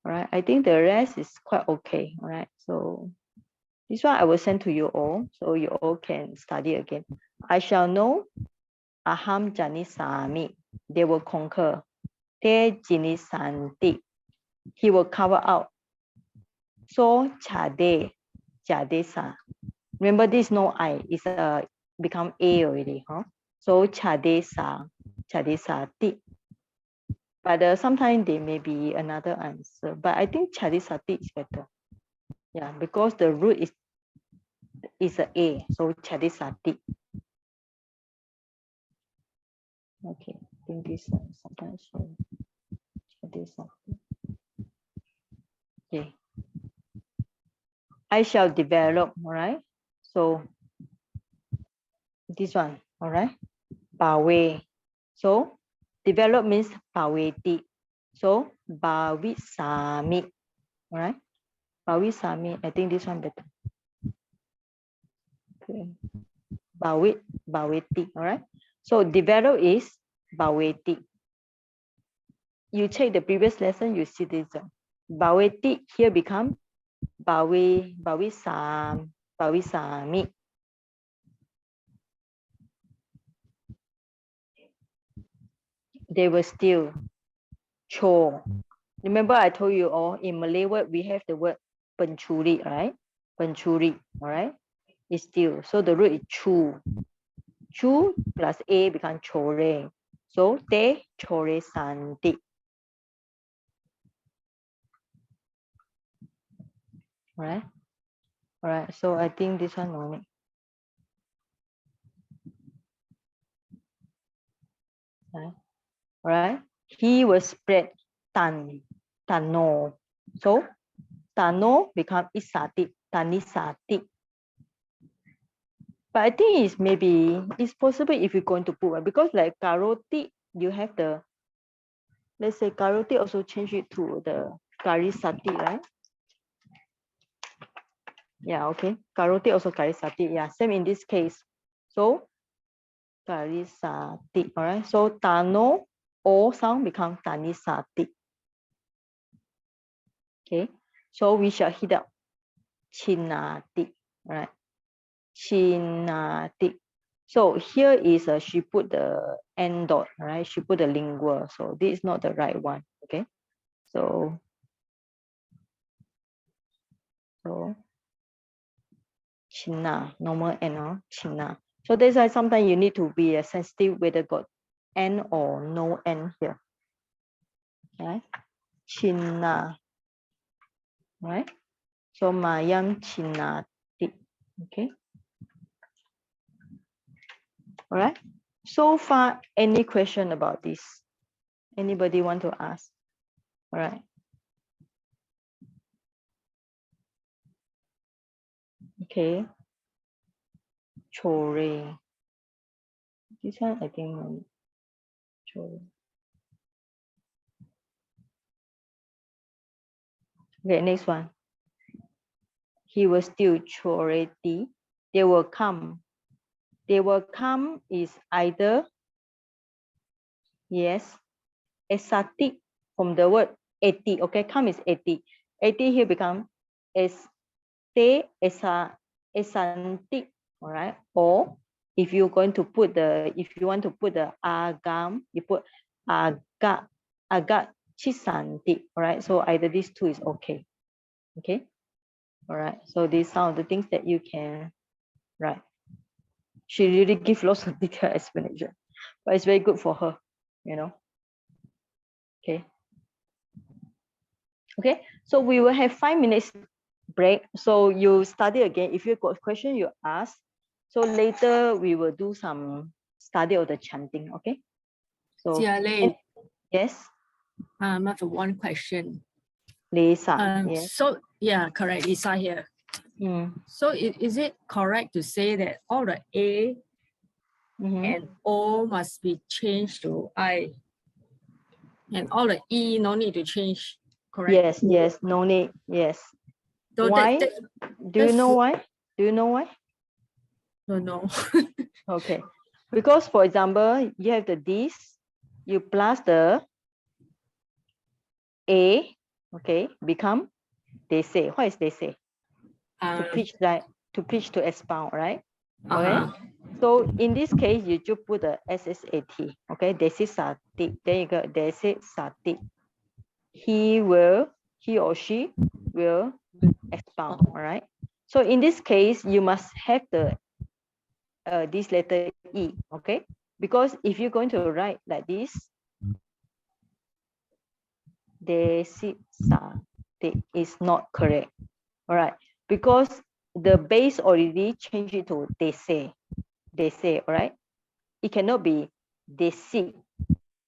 All right. I think the rest is quite okay. All right. So this one I will send to you all, so you all can study again. I shall know. Aham jani sami. They will conquer. Te jini santi. He will cover out. So chade. Chade sa. Remember this no I. It's become A already. Huh? So chade sa. Chade sa ti. But sometimes there may be another answer. But I think chade sa ti is better. Yeah, because the root is a A. So chade sa ti. Okay, I think this sometimes this one. Okay. I shall develop, all right? So this one, all right? Bawe. So develop means baweti. So bawisami, all right? Bawisami, I think this one better. Okay. Baweti, all right? So develop is baweti. You check the previous lesson, you see this one. Baweti here become bawisami. They were still chore. Remember I told you all in Malay word we have the word pencuri, right? Pencuri, all right? It's still. So the root is chu. Chu plus a become chore. So te chore santi. Right? All right. So I think this one no need. Right? All right. He will spread tano. So tano become isati, tanisati. But I think it's possible if you're going to put, because like karoti, you have the, let's say karoti also change it to the karisati, right? Yeah, okay. Karoti also karisati. Yeah, same in this case. So karisati. All right. So tano o sound become tanisati. Okay. So we shall hit up chinati. All right. Chinati. So here is she put the end dot. All right. She put the lingual. So this is not the right one. Okay. So China, normal N, or China. So that's why sometimes you need to be sensitive whether got N or no N here. Right? China. Right? So Mayam China. Okay. All right. So far, any question about this? Anybody want to ask? All right. Okay. Chore. This one I think chore. Okay, next one. He will still choreti. They will come. They will come is either yes, esati from the word eti. Okay, come is eti. Eti here become este esanti. All right. Or if you're going to put if you want to put the agam, you put agat chisanti. All right. So either these two is okay. Okay. All right. So these are the things that you can write. She really gives lots of detailed explanation, but it's very good for her, you know. Okay. Okay. So we will have 5 minutes break. So you study again. If you got question, you ask. So later we will do some study of the chanting. Okay. So yes. I have one question. Lisa. Yes. So yeah, correct. Lisa here. So is it correct to say that all the A and O must be changed to I, and all the E no need to change? Correct. Yes. Yes. No need. Yes. So Why? Do you know why? Do you know why? No. Okay. Because for example, you have the this, you plus the A, okay, become they say. What is they say? To preach, right? To preach, to expound, right? Okay. So in this case, you just put the SSAT. Okay, they say sati. There you go. They say sati. He or she will expound. All right. So in this case, you must have the this letter E. Okay, because if you're going to write like this, desisate is not correct. All right, because the base already changed it to they say, all right. It cannot be they see.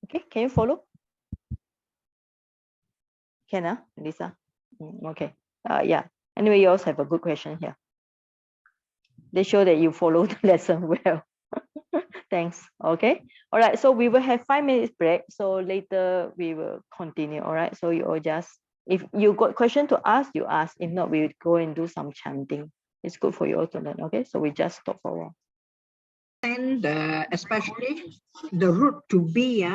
Okay, can you follow? Can Lisa? Okay. Yeah. Anyway, you also have a good question here. They show that you follow the lesson well. Thanks. Okay. All right. So we will have 5 minutes break. So later we will continue. All right. So you all just, if you got question to ask, you ask. If not, we will go and do some chanting. It's good for you all to learn. Okay. So we just stop for a while. And especially the root to be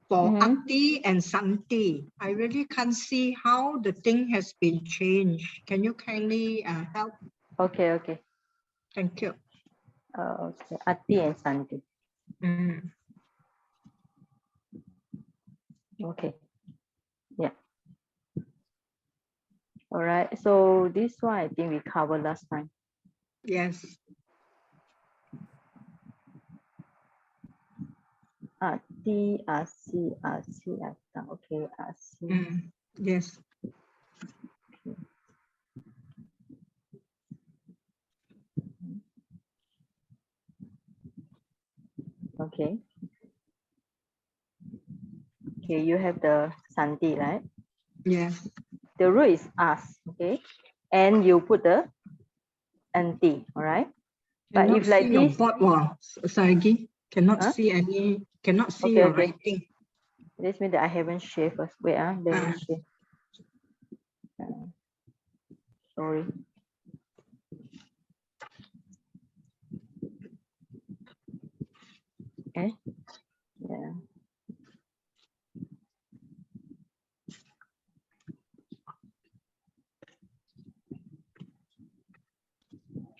for Ati and Santi. I really can't see how the thing has been changed. Can you kindly help? Okay. Okay. Thank you. Okay. Ati and Santi. Okay. Yeah. All right. So this one I think we covered last time. Yes. Ati, asi, ata. Okay, asi. Yes. Okay. Okay, you have the Santi, right? Yes. The root is us, okay? And you put the anti, all right? But Cannot if like see your this, board, Sargi. Cannot see any, cannot see okay, your okay. writing. This means that I haven't shared first. Wait, let me share. Sorry.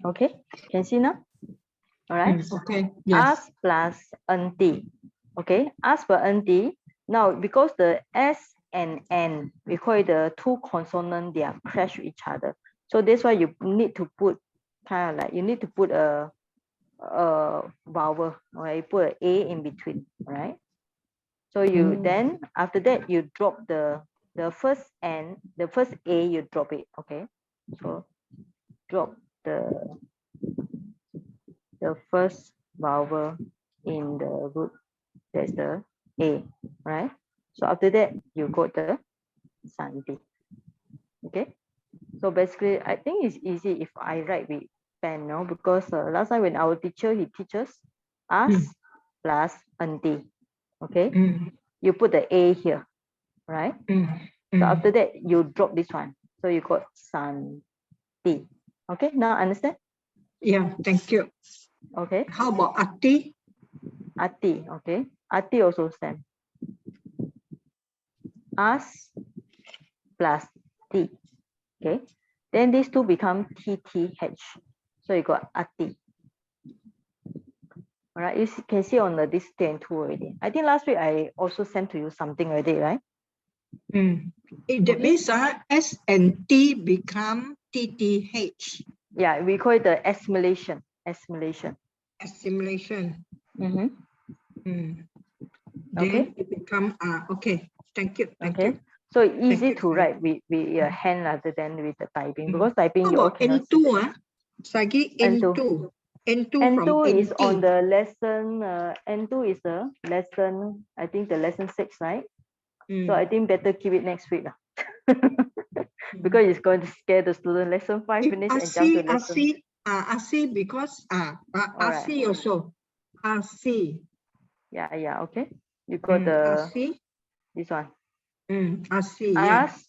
Okay, can see now? All right. Okay. Yes. Us plus NT. Okay, us for NT. Now, because the S and N, we call it the two consonants, they are crash with each other. So that's why you need to put kind of like, you need to put a vowel, or you put an A in between, right? So you then, after that, you drop the first N, the first A, you drop it, okay? So drop the first vowel in the root, that's the A, right? So after that, you got the Santi. Okay. So basically, I think it's easy if I write with pen, no? Because last time when our teacher, he teaches us plus Anti. Okay. You put the A here, right? So after that, you drop this one. So you got Santi. Okay. Now understand? Yeah. Thank you. Okay. How about Ati? Ati. Okay. Ati also same. Us plus T. Okay. Then these two become TTH. So you got Ati. All right. You can see on the this 10 2 already. I think last week I also sent to you something already, right? That means S and T become TTH. Yeah, we call it the assimilation. Assimilation. Assimilation. Mm-hmm. Then Okay. it become okay. Thank you. Thank Okay. you. So easy you, to Sai. write with your hand rather than with the typing, because typing How you all about cannot N2? Sagi N2. N2. N2 from N2 is NT. on the lesson. N2 is the lesson. I think the lesson 6, right? So I think better keep it next week, because it's going to scare the student. Lesson 5 finish and jump to lesson. Asi because Asi also. Asi. Yeah. Okay. You got the Asi. this one. Asi. Yeah. Us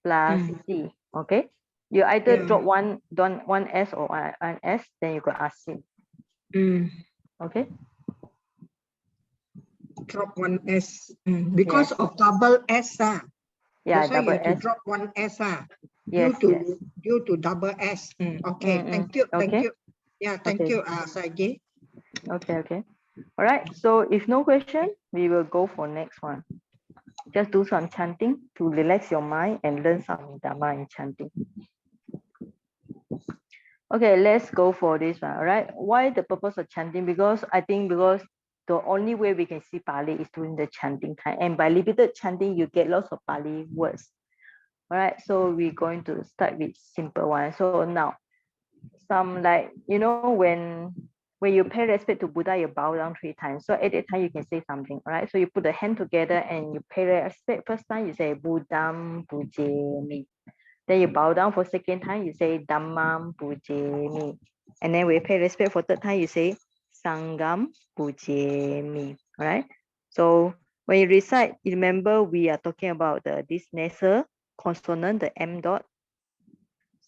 plus C. Okay. You either drop one S or one S, then you got ASI. Okay. Drop one S because of double S. Yeah, That's why you double have to S. drop one S. Yes, Due to double S. Okay. Thank you. Thank Okay. you. Yeah. Thank you, Sagi. Okay. All right. So if no question, we will go for next one. Just do some chanting to relax your mind and learn some Dharma in chanting. Okay, let's go for this one. All right. Why the purpose of chanting? Because I think because the only way we can see Pali is during the chanting time. And by limited chanting, you get lots of Pali words. All right. So we're going to start with simple one. So now, some like, when you pay respect to Buddha, you bow down 3 times. So at that time, you can say something, all right? So you put the hand together and you pay respect. First time, you say Buddham Pujemi. Then you bow down for second time, you say Dhammam Pujemi. And then we pay respect for third time, you say Sangam Pujemi, all right? So when you recite, you remember we are talking about this nasal consonant, the M dot.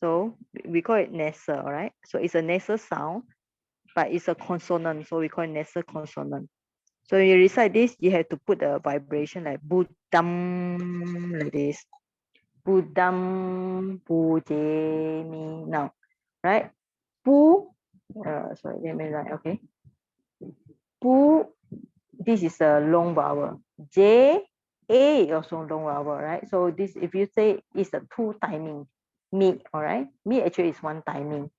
So we call it nasal, all right? So it's a nasal sound, but it's a consonant, so we call it nasal consonant. So you recite this, you have to put the vibration like Buddham, like this. Buddham Pujemi. Now, right? Pu, sorry, let me write, okay. Pu, this is a long vowel. J, A also long vowel, right? So this, if you say it's a 2 timing, mi, all right? Mi actually is 1 timing.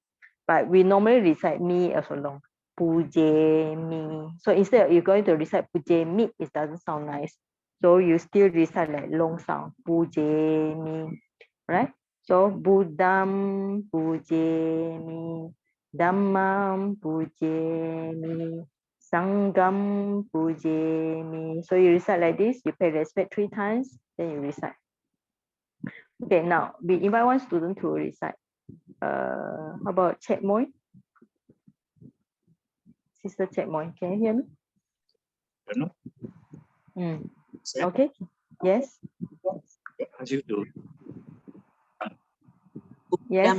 But we normally recite mi as a long. Pujemi. So instead of you're going to recite Pujemi, it doesn't sound nice. So you still recite like long sound. Pujemi. Right? So Buddham Pujemi. Dhammam Pujemi. Sangam Pujemi. So you recite like this, you pay respect 3 times, then you recite. Okay, now we invite one student to recite. How about Chet Moy? Sister Chet Moy, can you hear me? Okay. Yes. As you do. Yes.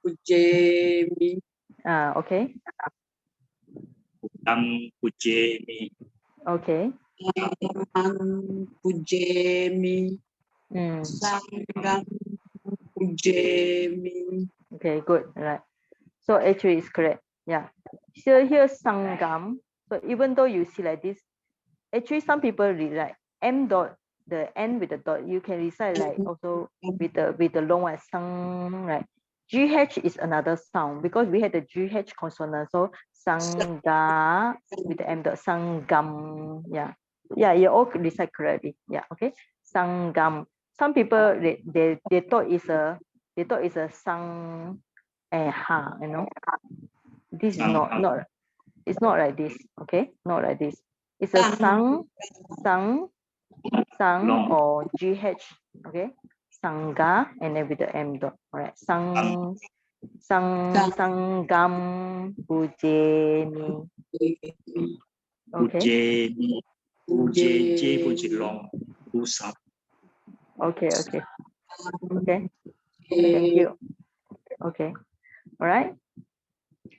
Pujemi. Okay. Pujemi. Okay. Pujemi. Sangam Pujemi. Okay, good. Right. So actually it's correct. Yeah. So here Sangam. So even though you see like this, actually some people read like M dot, the N with the dot, you can recite like also with the long one, sang, right? GH is another sound because we had the GH consonant. So sangga with the M dot, sangam. Yeah. Yeah, you all recite correctly. Yeah, okay. Sangam. Some people they thought it's a sang and ha, you know. This is not it's not like this, okay? Not like this. It's a sang or GH, okay? Sangga and then with the M dot. All right. Sanggam Bujeni. Okay. Okay, okay. Okay. Thank you. Okay. All right.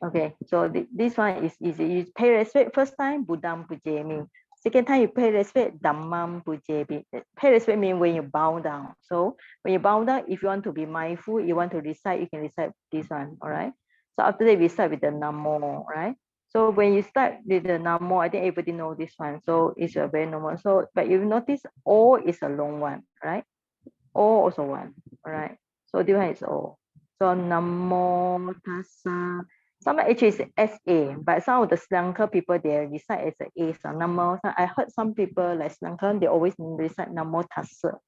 Okay, so this one is easy. You pay respect first time, Buddham Pujemi. Second time you pay respect, Dhammam Pujemi. Pay respect means when you bow down. So when you bow down, if you want to be mindful, you want to recite, you can recite this one, all right? So after that, we start with the Namo, right? So when you start with the Namo, I think everybody know this one. So it's a very normal. So, but you notice O is a long one, right? O also one, all right? So this one is O. So Namo Tassa. Some actually is SA, but some of the Sri Lanka people, they recite as a A. So Namo, I heard some people like Sri Lanka, they always recite Namo Tassa.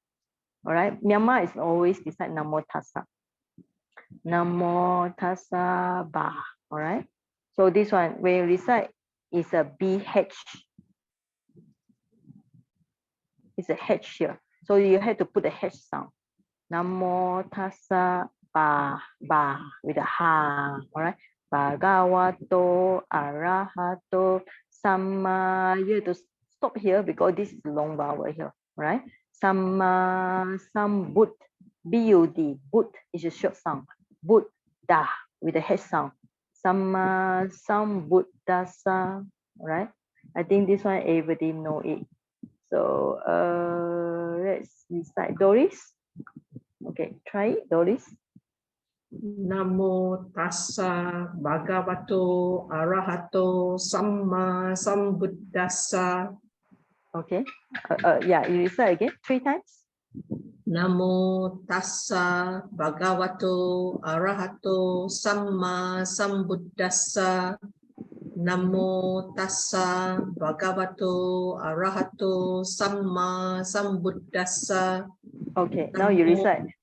All right, Myanmar is always recite Namo Tassa. Namo Tassa Ba. All right. So this one, when you recite, is a BH. It's a H here. So you have to put the H sound. Namo Tassa Ba Ba with a Ha. All right. Bhagavato Arahato Samma. You have to stop here because this is long vowel here, right? Samma Sambud, B-U-D, Bud is a short sound. Buddha with a H sound. Samma Sambuddhasa, right? I think this one everybody know it. So let's recite. Doris. Okay, try it, Doris. Namo tassa bhagavato arahato samma sambuddhassa. Okay. Yeah, you recite again 3 times. Namo tassa bhagavato arahato samma sambuddhassa. Namo tassa bhagavato arahato samma sambuddhassa. Okay, now you recite.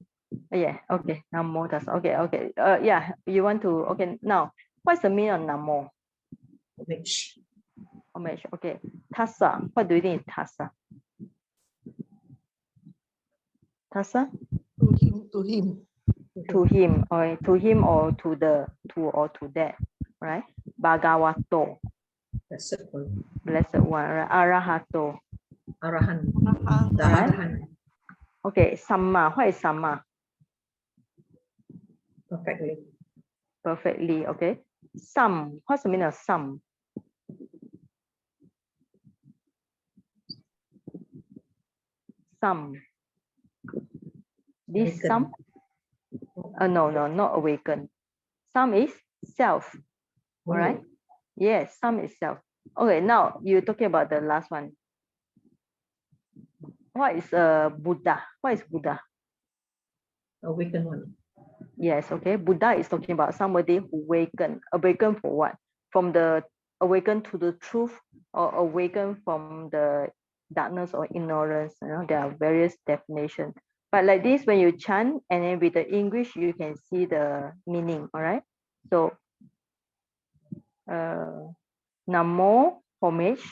Yeah, okay. Namo tassa. Okay, okay. Yeah, you want to. Okay, now what's the meaning of namo? Homage. Homage. Okay. Tassa. What do you think is tassa? Tassa? To him, to him. To him, or to him, or to the or to that, right? Bhagavato. Blessed one. Blessed one, right? Arahato. Arahan. The Right? Arahan. Okay, Samma. What is Samma? Perfectly. Perfectly, okay. Some. What's the meaning of some? Some. This Awaken. some? No, not awaken. Some is self. All right. Yes, some is self. Okay, now you're talking about the last one. What is Buddha? What is Buddha? Awaken one. Yes, okay. Buddha is talking about somebody who awaken. Awaken for what? From the awaken to the truth, or awaken from the darkness or ignorance. You know, there are various definitions. But like this, when you chant and then with the English, you can see the meaning. All right. So, Namo, homage.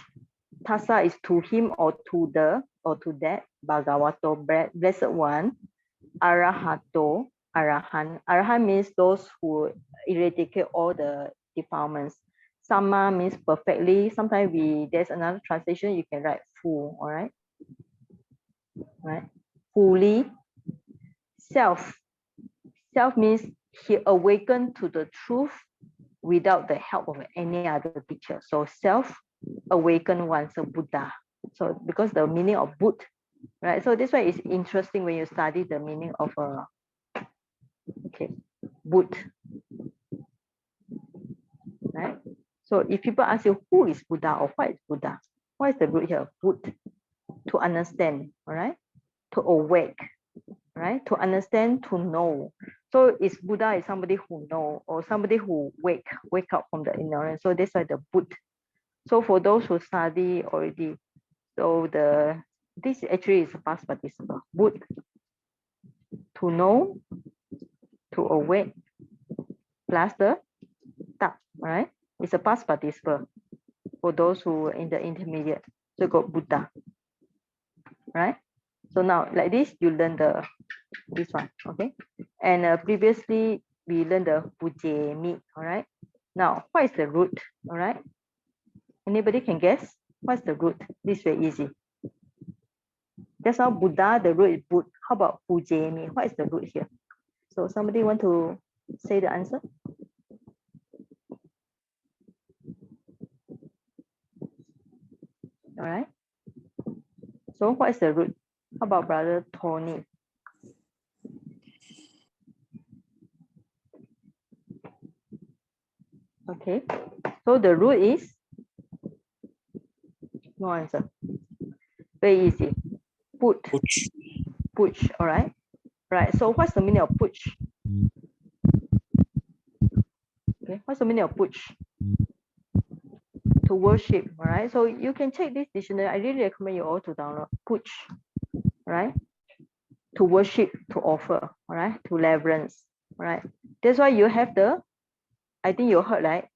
Tassa is to him or to the or to that. Bhagavato, blessed one. Arahato, Arahan. Arahan means those who eradicate all the defilements. Sama means perfectly. Sometimes there's another translation, you can write full, all right? Right? Fully. Self. Self means he awakened to the truth without the help of any other teacher. So self awakened one, so Buddha. So because the meaning of Buddha, right? So this way is interesting when you study the meaning of okay, Buddha. So if people ask you who is Buddha or what is Buddha, what is the root here? Bud, to understand, all right? To awake, right? To understand, to know. So is Buddha is somebody who know or somebody who wake up from the ignorance. So that's why the Bud. So for those who study already, so this actually is a past participle. Bud, to know, to awake, plus the tak, right? It's a past participle for those who are in the intermediate. So got Buddha, right? So now like this, you learn this one, okay? And previously we learned the Pujemi, all right? Now, what is the root, all right? Anybody can guess? What's the root? This is very easy. Just now Buddha, the root is Bud. How about Pujemi? What is the root here? So somebody want to say the answer? All right. So what is the root? How about brother Tony? Okay. So the root is no answer. Very easy. Puch. Puch. All right. Right. So what's the meaning of puch? Okay. What's the meaning of puch? To worship. All right. So you can check this dictionary. I really recommend you all to download puch. Right. To worship, to offer. All right. To reverence. All right. That's why you have the. I think you heard right.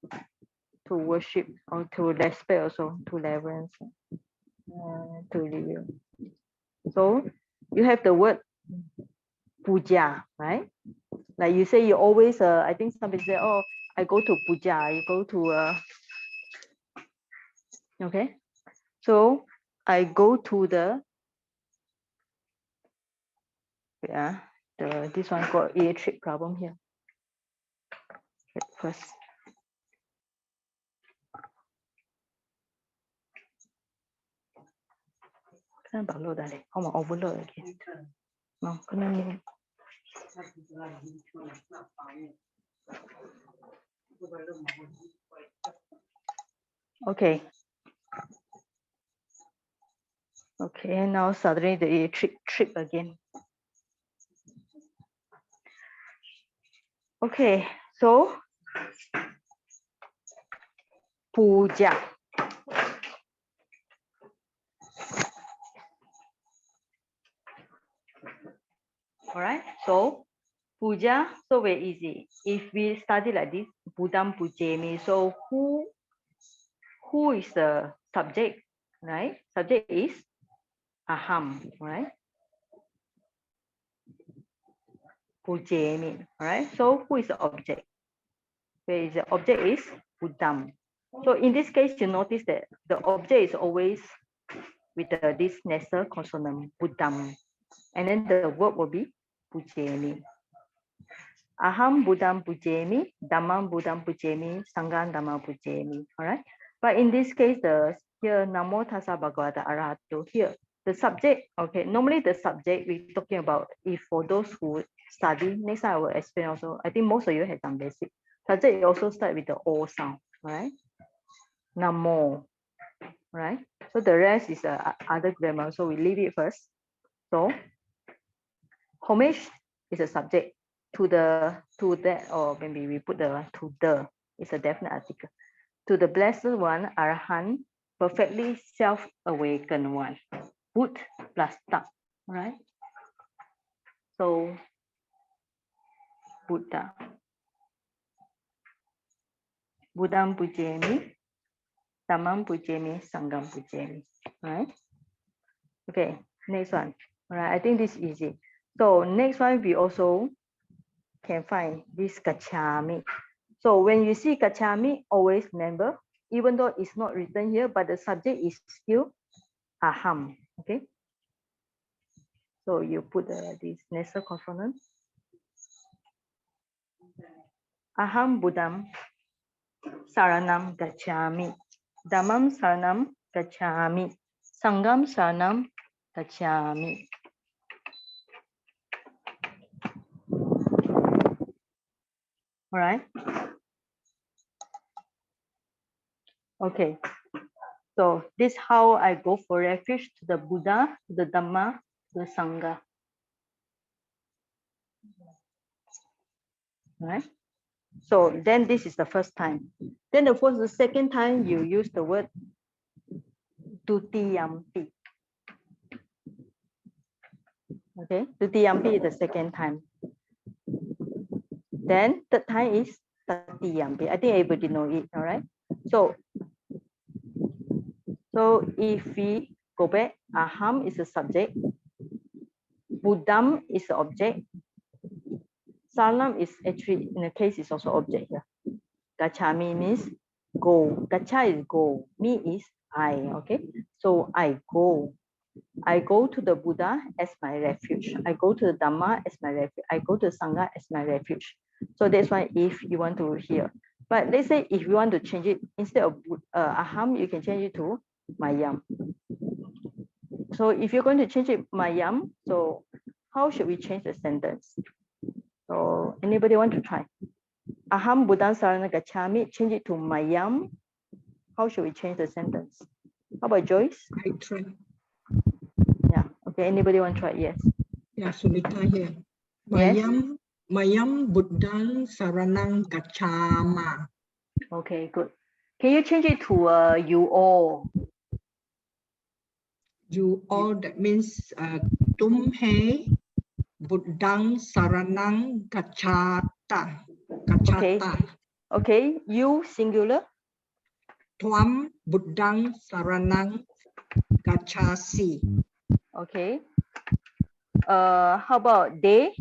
To worship or to respect also, to reverence, to review. So you have the word puja, right? Like you say, you always, I think some people say, oh, I go to puja, you go to, okay. So I go to the, yeah, this one got electric problem here. First. Kenapa load tadi? Oh, mau overload lagi. No, kena ni. Okay. Okay, now suddenly the trip again. Okay, so puja. All right, so puja, so very easy. If we study like this, Budam Pujemi, so who is the subject, right? Subject is aham, right? Pujemi, all right? So who is the object? Where is the object is Budam. So in this case, you notice that the object is always with this nasal consonant, Budam. And then the verb will be Pujemi. Aham Budam Pujemi, Dhammam Budam Pujemi, Sangham Dhammam Pujemi. All right. But in this case, here Namo Tassa Bhagavata Arahato, here the subject, okay, normally the subject we're talking about, if for those who study, next time I will explain also. I think most of you have done basic. Subject also start with the O sound, right? Namo, right? So the rest is other grammar, so we leave it first. So homage is a subject to that, or maybe we put the to the, it's a definite article. To the blessed one, Arahant, perfectly self-awakened one. Bud plus tak, right? So Buddha. Buddham Pujemi, Dhammam Pujemi, Sangham Pujemi, right? Okay, next one. All right, I think this is easy. So next one, we also can find this Gacchami. So when you see Gacchami, always remember, even though it's not written here, but the subject is still aham, okay? So you put this nasal consonant. Aham Buddham Saranam Gacchami. Dhammam Saranam Gacchami. Sangham Saranam Gacchami. All right. Okay. So this how I go for refuge to the Buddha, to the Dhamma, to the Sangha. Right? So then this is the first time. Then the second time you use the word Tutiyampi. Okay, Tutiyampi is the second time. Then third time is Tatiyampi. I think everybody know it, all right? So if we go back, Aham is a subject, Buddham is the object, Saranam is actually, in the case, is also object here. Gachami means go. Gacha is go. Me is I. Okay. So I go. I go to the Buddha as my refuge. I go to the Dhamma as my refuge. I go to the Sangha as my refuge. So that's why if you want to hear. But let's say if you want to change it, instead of Aham, you can change it to Mayam. So if you're going to change it Mayam, so how should we change the sentence? So anybody want to try? Aham Buddham Sarana Gacchami, change it to Mayam. How should we change the sentence? How about Joyce? I try. Yeah. Okay. Anybody want to try? Yes. Yeah, Sunita here. Yes. Mayam Buddhang Saranang Gacchama. Okay, good. Can you change it to you all? You all, that means Tumhe Buddhang Saranang Gacchata. Okay. Okay. You singular. Tvam Buddhang Saranang Gacchasi. Okay. How about they?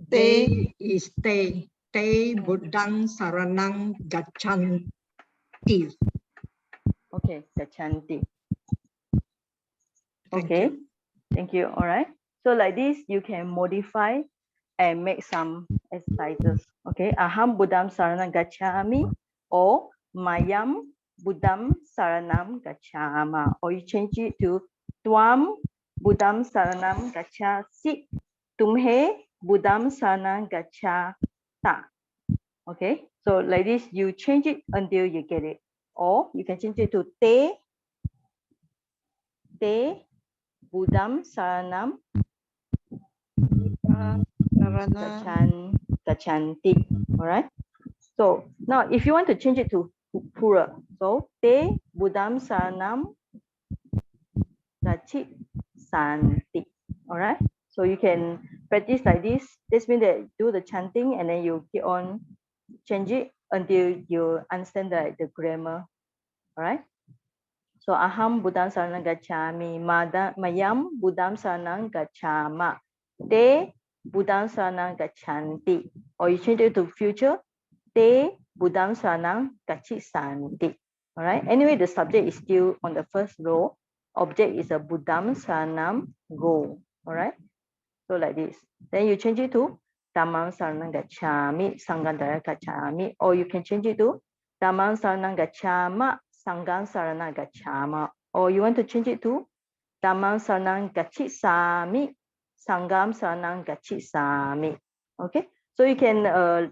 They is they. They Buddhang Saranang Gacchanti. Okay, Gachanti. Okay. Thank you. All right. So like this, you can modify and make some exercises. Okay. Aham Buddham Saranam Gacchami or Mayam Buddham Saranam Gacchama. Or you change it to Tvam Buddham Saranam Gacchasi. Tumhe Buddham Saranam Gacchata. Okay. So like this, you change it until you get it. Or you can change it to Te Buddham Saranam Gachanti. All right. So now if you want to change it to plural, so Te Buddham Saranam Gacchit Santi. All right. So you can practice like this. This means that do the chanting and then you keep on change it until you understand the grammar. All right. So Aham Buddham Saranam Gacchami, Mayam Buddham Saranam Gacchama, Te Buddham Saranam Gachanti. Or you change it to future, Te Buddham Saranam Gacchit Santi. All right. Anyway, the subject is still on the first row. Object is a Buddham Saranam Go. All right. So like this. Then you change it to Dhammam Saranam Gacchami, Sangham Gacchami. Or you can change it to Dhammam Saranam Gacchama, Sangham Saranam Gacchama. Or you want to change it to Dhammam Saranam Gacchitsami, Sangham Saranam Gacchitsami. Okay. So you can,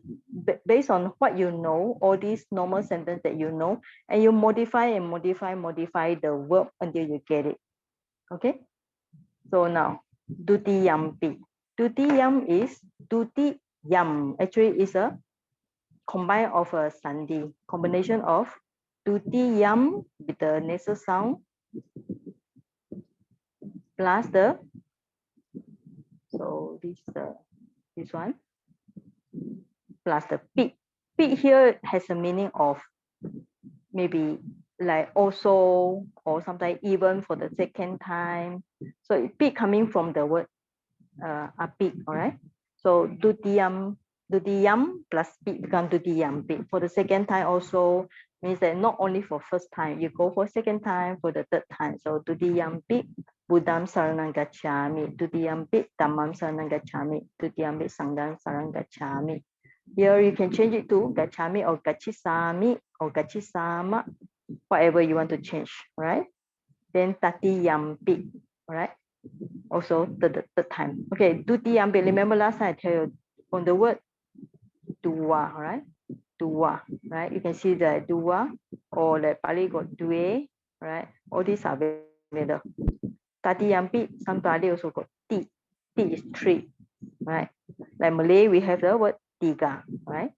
based on what you know, all these normal sentences that you know, and you modify and modify the verb until you get it. Okay. So now, Dutiyampi. Dutiyam is Dutiyam. Actually, is a combine of a sandhi, combination of Dutiyam with the nasal sound plus the, so this one, plus the pi. Pi here has a meaning of maybe like also, or sometimes even for the second time. So pi coming from the word api, all right? So dutiyam plus pi become dutiyam pi. For the second time also means that not only for first time, you go for second time, for the third time. So dutiyam pi Buddham Saranam Gacchami, Dutiyam pi Dhammam Saranam Gacchami, Dutiyam pi Sangham Saranam Gacchami. Here you can change it to Gacchami or Gachisami or Gachisama, whatever you want to change, right? Then Tatiyampi, all right? Also the third time. Okay, Dutiyampi, remember last time I tell you on the word Dua, all right? dua, right? You can see the dua or the Pali got due, right? All these are available. Tati yampi, some Pali also got ti. Ti is 3, right? Like Malay, we have the word tiga, right?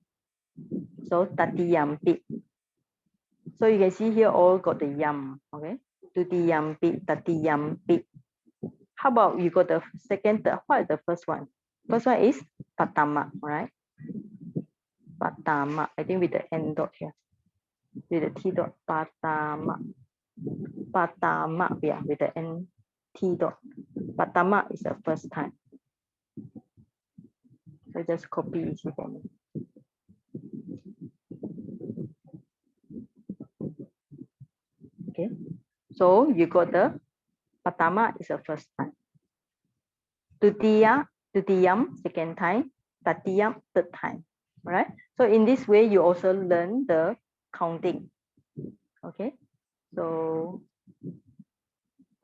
So tati yampi. So you can see here all got the yam, okay? Tuti yampi, tati yampi. How about you got the second, what is the first one? First one is patama, right? Patama, I think with the N dot here. With the T dot, patama. Patama, yeah, with the N T dot. Patama is the first time. So just copy it for me. Okay, so you got the patama is the first time. Tutiyam, second time. Tatiyam, third time. Right? So in this way, you also learn the counting. Okay, so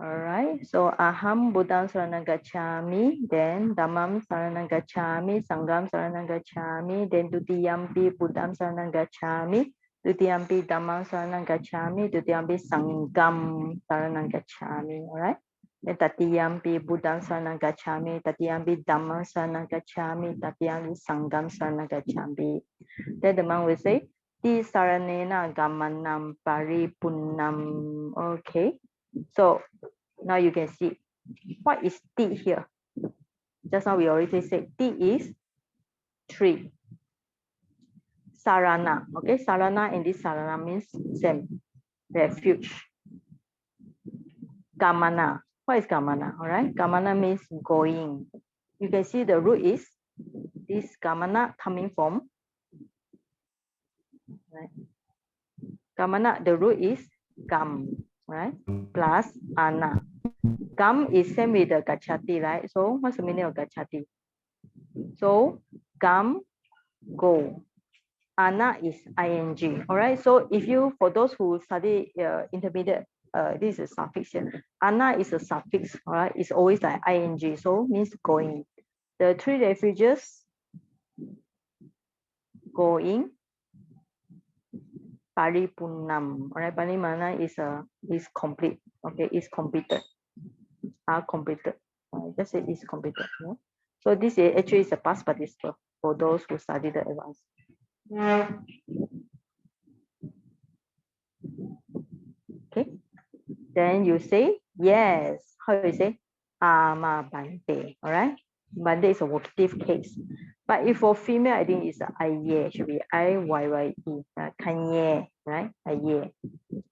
all right, so aham buddham saranam gacchami, then dhammam saranam gacchami, sangham saranam gacchami, then dutiyampi buddham saranam gacchami, dutiyampi dhammam saranam gacchami, dutiyampi sangham saranam gacchami. All right, then tatiyampi buddham saranam gacchami, tatiyampi dhammam saranam gacchami, tatiyampi sangham saranam gacchami. Then the monk will say ti saranena gamanam paripunnam. Okay, so now you can see what is ti here. Just now we already said ti is 3. Sarana, okay, sarana in this sarana means same, refuge. Gamana, what is gamana? All right, gamana means going. You can see the root is this gamana coming from, right? Gamana, the root is gam, right? Plus ana. Gam is same with the gachati, right? So what's the meaning of gachati? So gam, go. Ana is ing. All right. So if you, for those who study intermediate, this is a suffix here. Ana is a suffix. All right. It's always like ing. So means going. The 3 refuges, going, paripunnam. All right. Parimana is complete. Okay. Is completed. Are completed. Just say is completed. Yeah? So this is actually is a past participle for those who study the advanced. Okay, then you say yes. How you say? Ama bante. All right, bante is a vocative case. But if for female, I think it's aye. Should be iyye. Kanye, right? Aye. All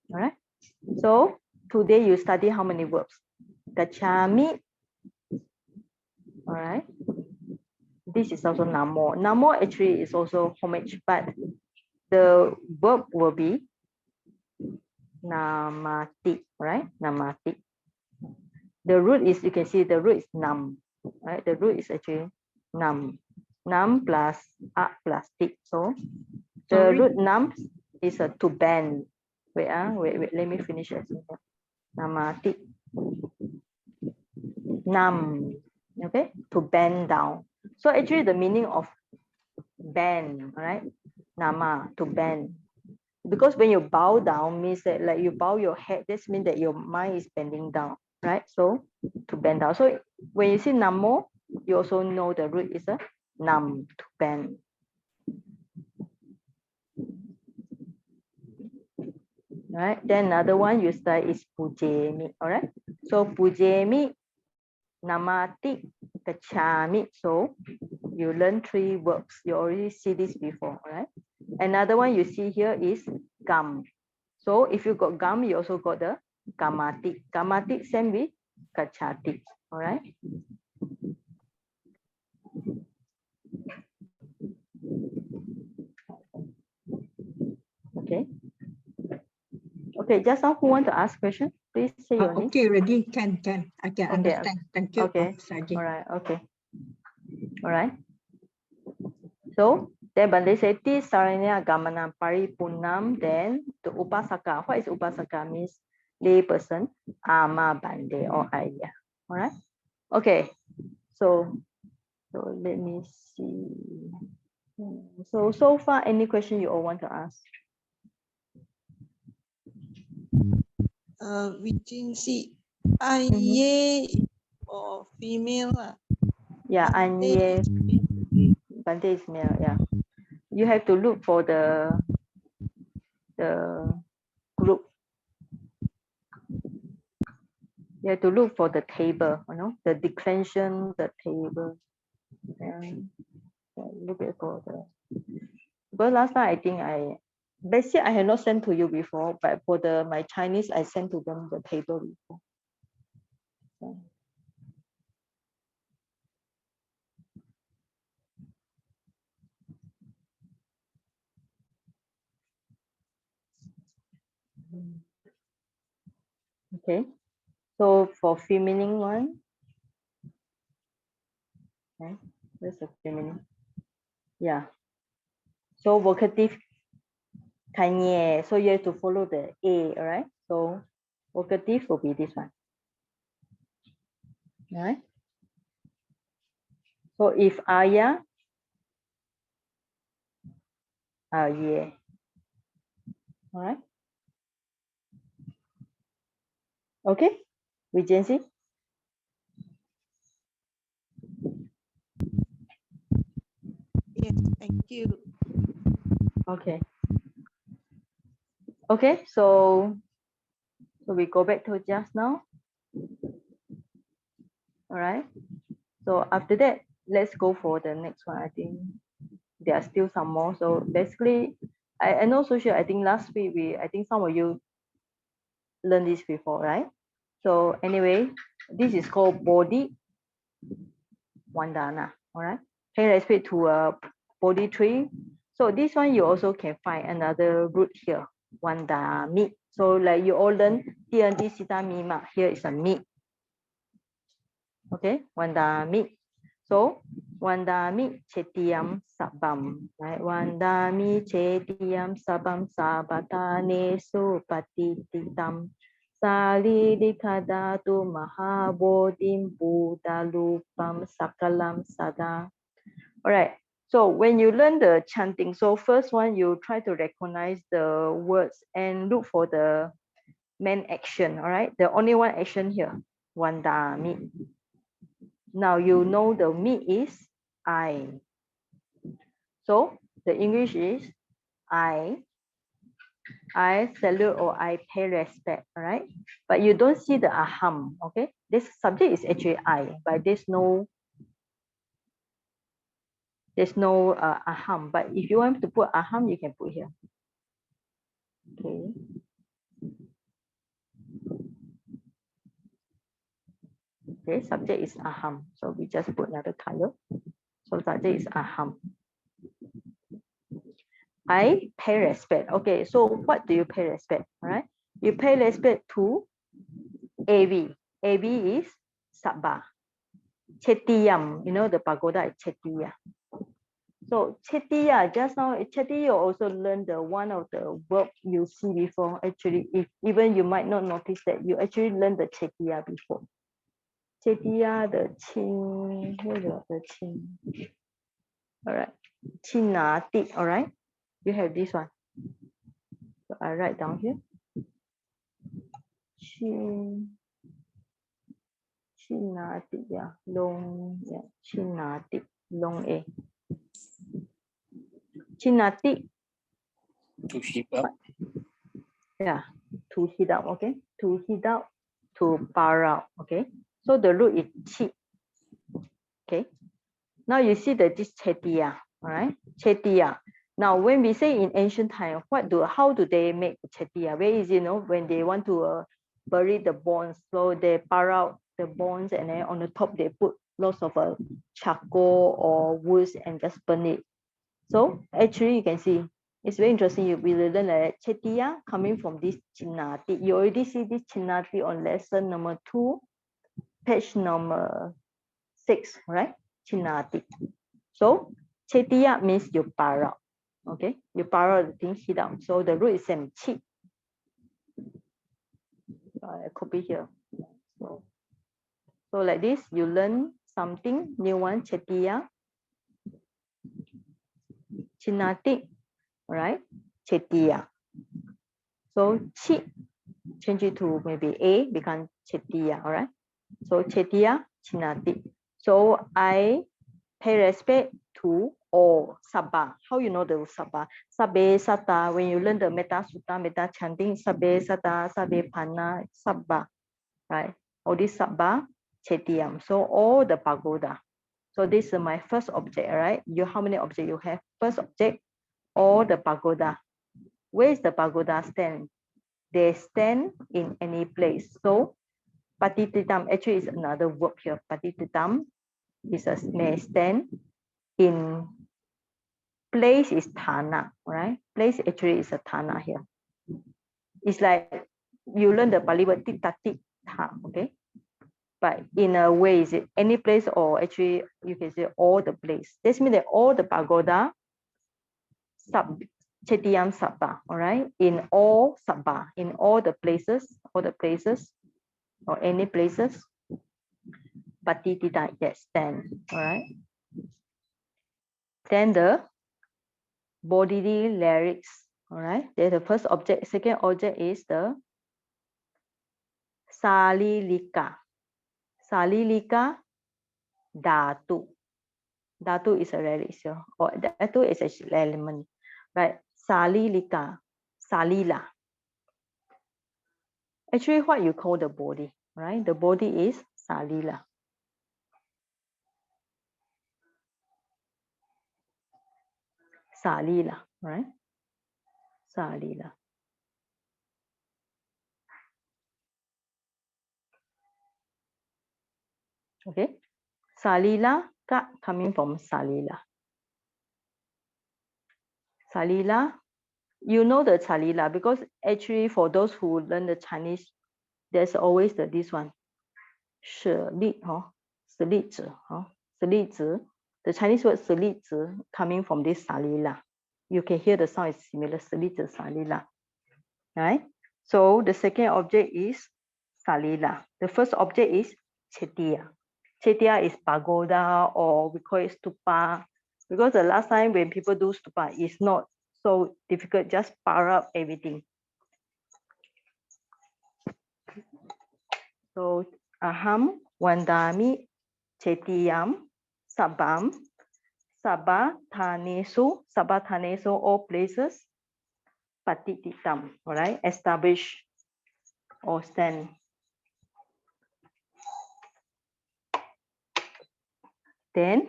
right. So today you study how many verbs? Gachami. All right. This is also namo. Namo actually is also homage, but the verb will be namati, right? Namati. The root is, you can see the root is nam, right? The root is actually nam. Nam plus a plus ti. So the root nam is a to bend. Wait, let me finish it. Namati. Nam. Okay, to bend down. So actually the meaning of bend, right? Nama, to bend. Because when you bow down means that like you bow your head, this means that your mind is bending down, right? So to bend down. So when you see namo, you also know the root is a nam, to bend. Right? Then another one you start is pujemi. All right. So pujemi, namati, gachami. So you learn 3 verbs. You already see this before, right? Another one you see here is gam. So if you got gam, you also got the gamati. Gamati same with gachati. All right. Okay. Okay, just now who want to ask question? Please say your name. Okay, ready. Can. I can understand. Thank you. Okay. Sajid. All right. Okay. All right. So then when they say ti saranya gamanam paripunnam, then the upasaka. What is upasaka means? Lay person, ama bande or ayah. All right. Okay. So let me see. So far, any question you all want to ask? We didn't see Aye or female. Yeah, Bante Anye, Bante is male. Yeah, you have to look for the group. You have to look for the table. You know, the declension, the table. And look at for the. Because last time I think basically I had not sent to you before, but for my Chinese I sent to them the table before. So. Okay, so for feminine one, okay, where's the feminine? Yeah. So vocative Kanye. So you have to follow the A, all right? So vocative will be this one. All right. So if Aya, yeah. All right. Okay, Regency. Yes, thank you. Okay. Okay, so we go back to just now. All right. So after that, let's go for the next one. I think there are still some more. So basically, I'm not so sure. I think last week I think some of you learned this before, right? So anyway, this is called body Vandana. All right. Pay respect to a body tree. So this one you also can find another root here, Vandami. So like you all learn TNT Sita Mima. Here is a mi. Okay, Vandami. So Vandami Chetiam Sabam. Right? Vandami Chetiam Sabam Sabatane Supatititam. Salidikadatu Mahabodhim Buddhalupam Sakalam Sada. All right. So when you learn the chanting, so first one, you try to recognize the words and look for the main action. All right. The only one action here, Vandami. Now you know the me is I. So the English is I salute or I pay respect, all right? But you don't see the aham, okay? This subject is actually I, but there's no aham. But if you want to put aham, you can put here. Okay. Okay, subject is aham. So we just put another color. So subject is aham. I pay respect. Okay, so what do you pay respect? All right, you pay respect to AV. AV is Sabba. Chetiyam, you know the pagoda is Chetiya. So Chetiya, just now Chetiya also learned the one of the verb you see before. Actually, if even you might not notice that you actually learned the Chetiya before. Chetiya, the chin, where's the chin? All right, chinati. All right, you have this one. So I write down here. Chinati, yeah, long, yeah, chinati, long A. Chinati. To heat up. Yeah, to heat up, okay? To heat up, to pour out, okay? So the root is chi, okay? Now you see that this chetiya, all right? Chetiya. Now when we say in ancient time, how do they make chetiya? Where is, when they want to bury the bones, so they pour out the bones and then on the top they put lots of charcoal or wood and just burn it. So actually you can see it's very interesting. You will learn that chetiya coming from this chinati. You already see this chinati on lesson number 2, page number 6, right? Chinati. So chetiya means you pour out. Okay, you pour out the things heat out. So the root is same chi. I copy here. So like this, you learn something new one, chetiya. Chinati, all right? Chetia. So chi, change it to maybe A, become Chetia, all right? So Chetia, Chinati. So I pay respect to all Sabba. How you know the Sabba? Sabbe Sata, when you learn the Metta Sutta, Metta chanting, Sabbe Sata, Sabbe Panna, Sabba, right? All this Sabba, Chetiam. So all the pagoda. So this is my first object, right? You how many objects you have? First object, all the pagoda. Where is the pagoda stand? They stand in any place. So patititam actually is another verb here. Patititam is a may stand in place is thana, right? Place actually is a thana here. It's like you learn the Pali word titati tha, okay? But in a way, is it any place or actually you can say all the place? This means that all the pagoda sub Chetiam Sabba, all right? In all Sabba, in all the places, or any places, Patitita yes, stand, all right? Then the bodily lyrics, all right? Then the first object, second object is the Salilika. Salilika Dhatu. Dhatu is a lyrics, or Dhatu is an element, right? Salilika, Salila. Actually, what you call the body, right? The body is Salila. Salila, right? Salila. Okay. Salila coming from Salila. Salila, you know the Salila because actually for those who learn the Chinese, there's always this one. 舍利, 舍利子, 舍利子. The Chinese word 舍利子 coming from this Salila. You can hear the sound is similar, 舍利子, Salila. Right? So the second object is Salila. The first object is Chetia. Chetia is pagoda or we call it stupa. Because the last time when people do stupa, it's not so difficult, just power up everything. So aham, vandami, chetiam, sabam, sabathanesu, all places, patititam, all right, establish or stand. Then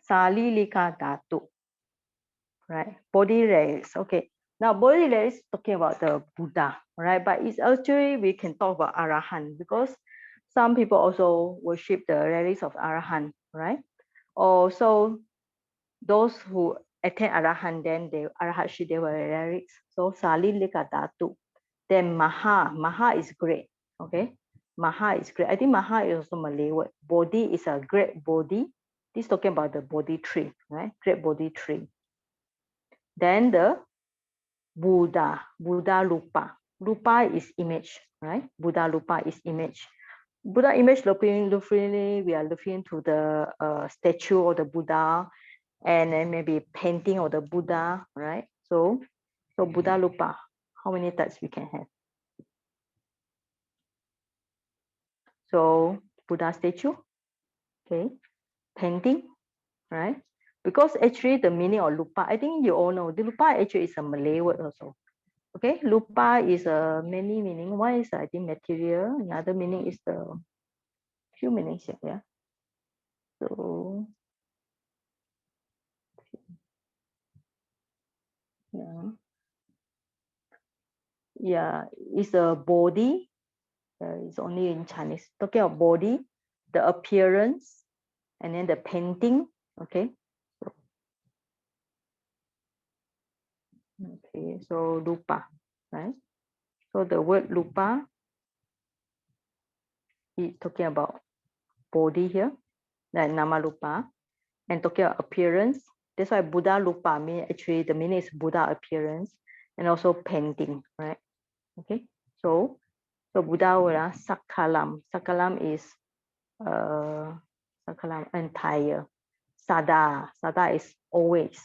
salilika dhatu, right? Body lyrics. Okay. Now body lyrics talking about the Buddha, right? But it's actually we can talk about Arahant because some people also worship the lyrics of Arahant, right? Also, those who attend Arahant, then they Arahat they were lyrics. So salilika dhatu. Then Maha is great. Okay. Maha is great. I think Maha is also Malay word. Body is a great body. This is talking about the body tree, right? Great body tree. Then the Buddha Lupa. Lupa is image, right? Buddha Lupa is image. Buddha image looking we are looking to the statue of the Buddha and then maybe painting of the Buddha, right? So Buddha Lupa, how many types we can have? So Buddha statue, okay, painting, right? Because actually the meaning of lupa, I think you all know, the lupa actually is a Malay word also. Okay, lupa is a many meaning. One is I think material, another meaning is the few meanings here, yeah. So yeah, it's a body. It's only in Chinese. Talking about body, the appearance, and then the painting. Okay. Okay, so lupa, right? So the word lupa is talking about body here, like nama lupa, and talking about appearance. That's why Buddha lupa mean actually the meaning is Buddha appearance and also painting, right? Okay, so Buddha word sakalam. Sakalam is sakalam entire. Sada is always.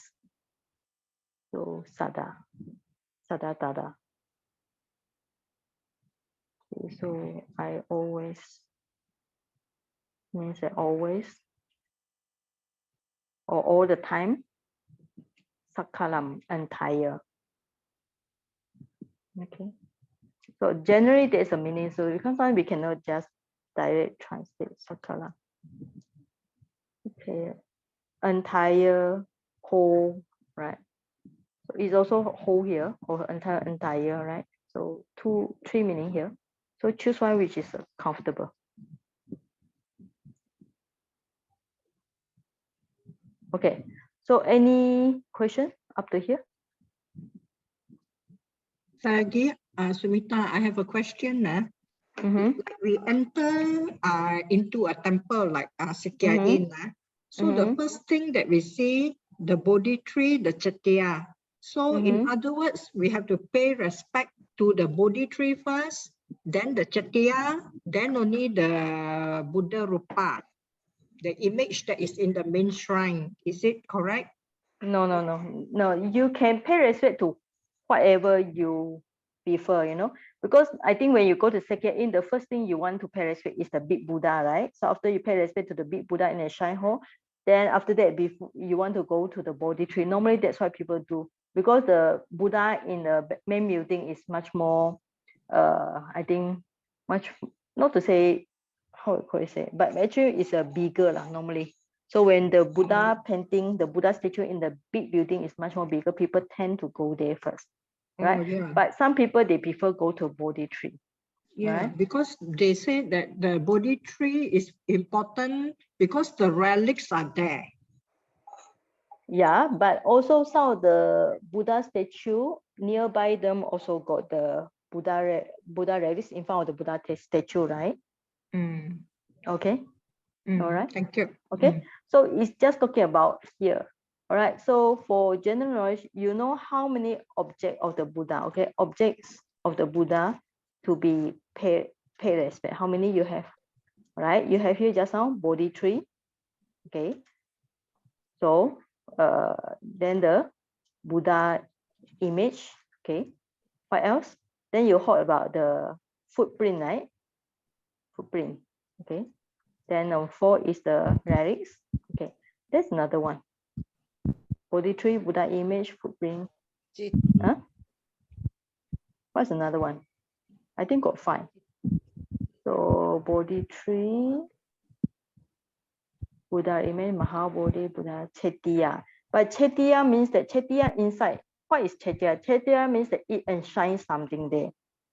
So sada, sada tada. Okay, so I always means that always or all the time. Sakalam, entire. Okay. So generally there's a meaning. So sometimes we cannot just direct translate sakala. Okay. Entire, whole, right? So it's also whole here or entire, right? So three meaning here. So choose one which is comfortable. Okay. So any question up to here? Sagi, Sumita, I have a question. Like we enter into a temple like Sikya Inn. So the first thing that we see, the Bodhi tree, the Chatya. So in other words, we have to pay respect to the Bodhi tree first, then the Chatya, then only the Buddha Rupa, the image that is in the main shrine. Is it correct? No. You can pay respect to whatever you prefer, because I think when you go to Sakya Inn, the first thing you want to pay respect is the big Buddha, right? So after you pay respect to the big Buddha in the shrine hall, then after that, before you want to go to the Bodhi tree. Normally, that's what people do, because the Buddha in the main building is much more, I think, much, not to say, how could I say, but actually it's a bigger normally. So when the Buddha painting, the Buddha statue in the big building is much more bigger, people tend to go there first, right? Yeah. But some people, they prefer go to Bodhi tree. Yeah, right? because they say that the Bodhi tree is important because the relics are there. Yeah, but also some of the Buddha statue nearby them also got the Buddha relics in front of the Buddha statue, right? Okay. All right. Thank you. Okay. So it's just talking about here. All right. So for general knowledge, you know how many objects of the Buddha, okay? Objects of the Buddha to be paid respect. How many you have? All right. You have here just now Bodhi tree. Okay. So then the Buddha image. Okay. What else? Then you heard about the footprint, right? Footprint. Okay. Then 4 is the relics. Okay. That's another one. Bodhi tree, Buddha image, footprint. Huh? What's another one? I think got 5. So Bodhi tree, Buddha image, Mahabodhi, Buddha, Chetya. But Chetya means that Chetya inside. What is Chetya? Chetya means that it enshrines something there.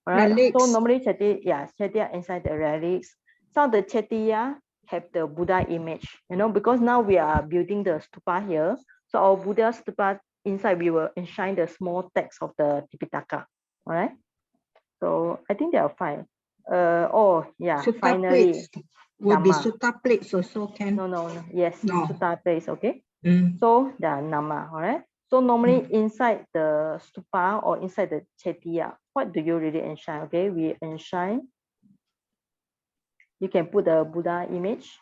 All right. Relics. So normally Chetya inside the relics. Some of the Chetya have the Buddha image, because now we are building the stupa here. So our Buddha stupa inside we will enshrine the small text of the Tipitaka. All right. So I think there are 5. Sutta Finally. plates will be Dhamma. Sutta plates also can. No. Yes, No. Sutta plates, okay? So the Nama, all right? So normally inside the stupa or inside the Chetya, what do you really enshrine? Okay, we enshrine. You can put the Buddha image.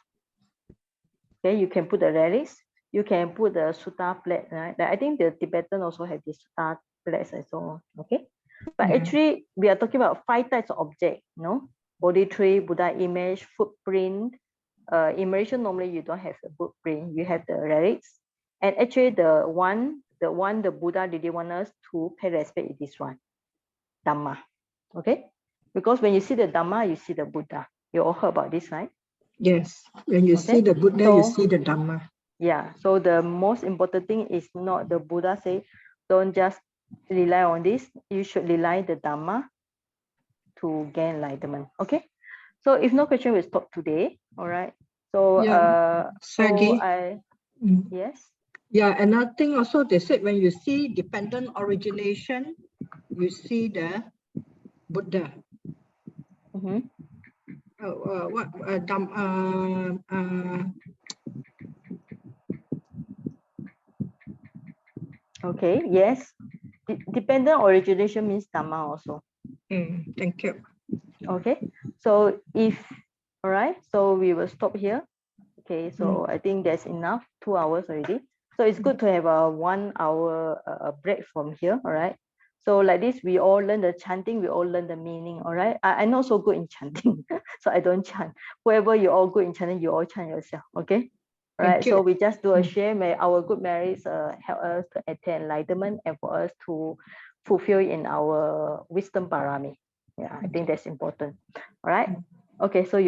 Okay, you can put the relics. You can put the Sutta plate, right? I think the Tibetan also have the Sutta plates and so on, okay? But actually, we are talking about 5 types of object, Bodhi tree, Buddha image, footprint. In Malaysia, normally you don't have the footprint, you have the relics. And actually, the one the Buddha really want us to pay respect is this one, Dhamma. Okay? Because when you see the Dhamma, you see the Buddha. You all heard about this, right? Yes. When you see the Buddha, you see the Dhamma. Yeah. So the most important thing is not the Buddha say, don't just rely on this. You should rely the Dhamma to gain enlightenment. Okay? So if no question, we'll stop today. All right. So Sagi. Yes. Yeah, another thing also they said when you see dependent origination, you see the Buddha. Okay, yes. Dependent origination means Dhamma also. Thank you. Okay, so all right, so we will stop here. Okay, so I think that's enough, 2 hours already. So it's good to have a 1 hour break from here, all right? So like this, we all learn the chanting, we all learn the meaning, all right? I'm not so good in chanting, so I don't chant. Whoever you all good in chanting, you all chant yourself, okay? All right, so we just do a share. May our good merits help us to attain enlightenment and for us to fulfill in our wisdom parami. Yeah, I think that's important. All right. Okay, so you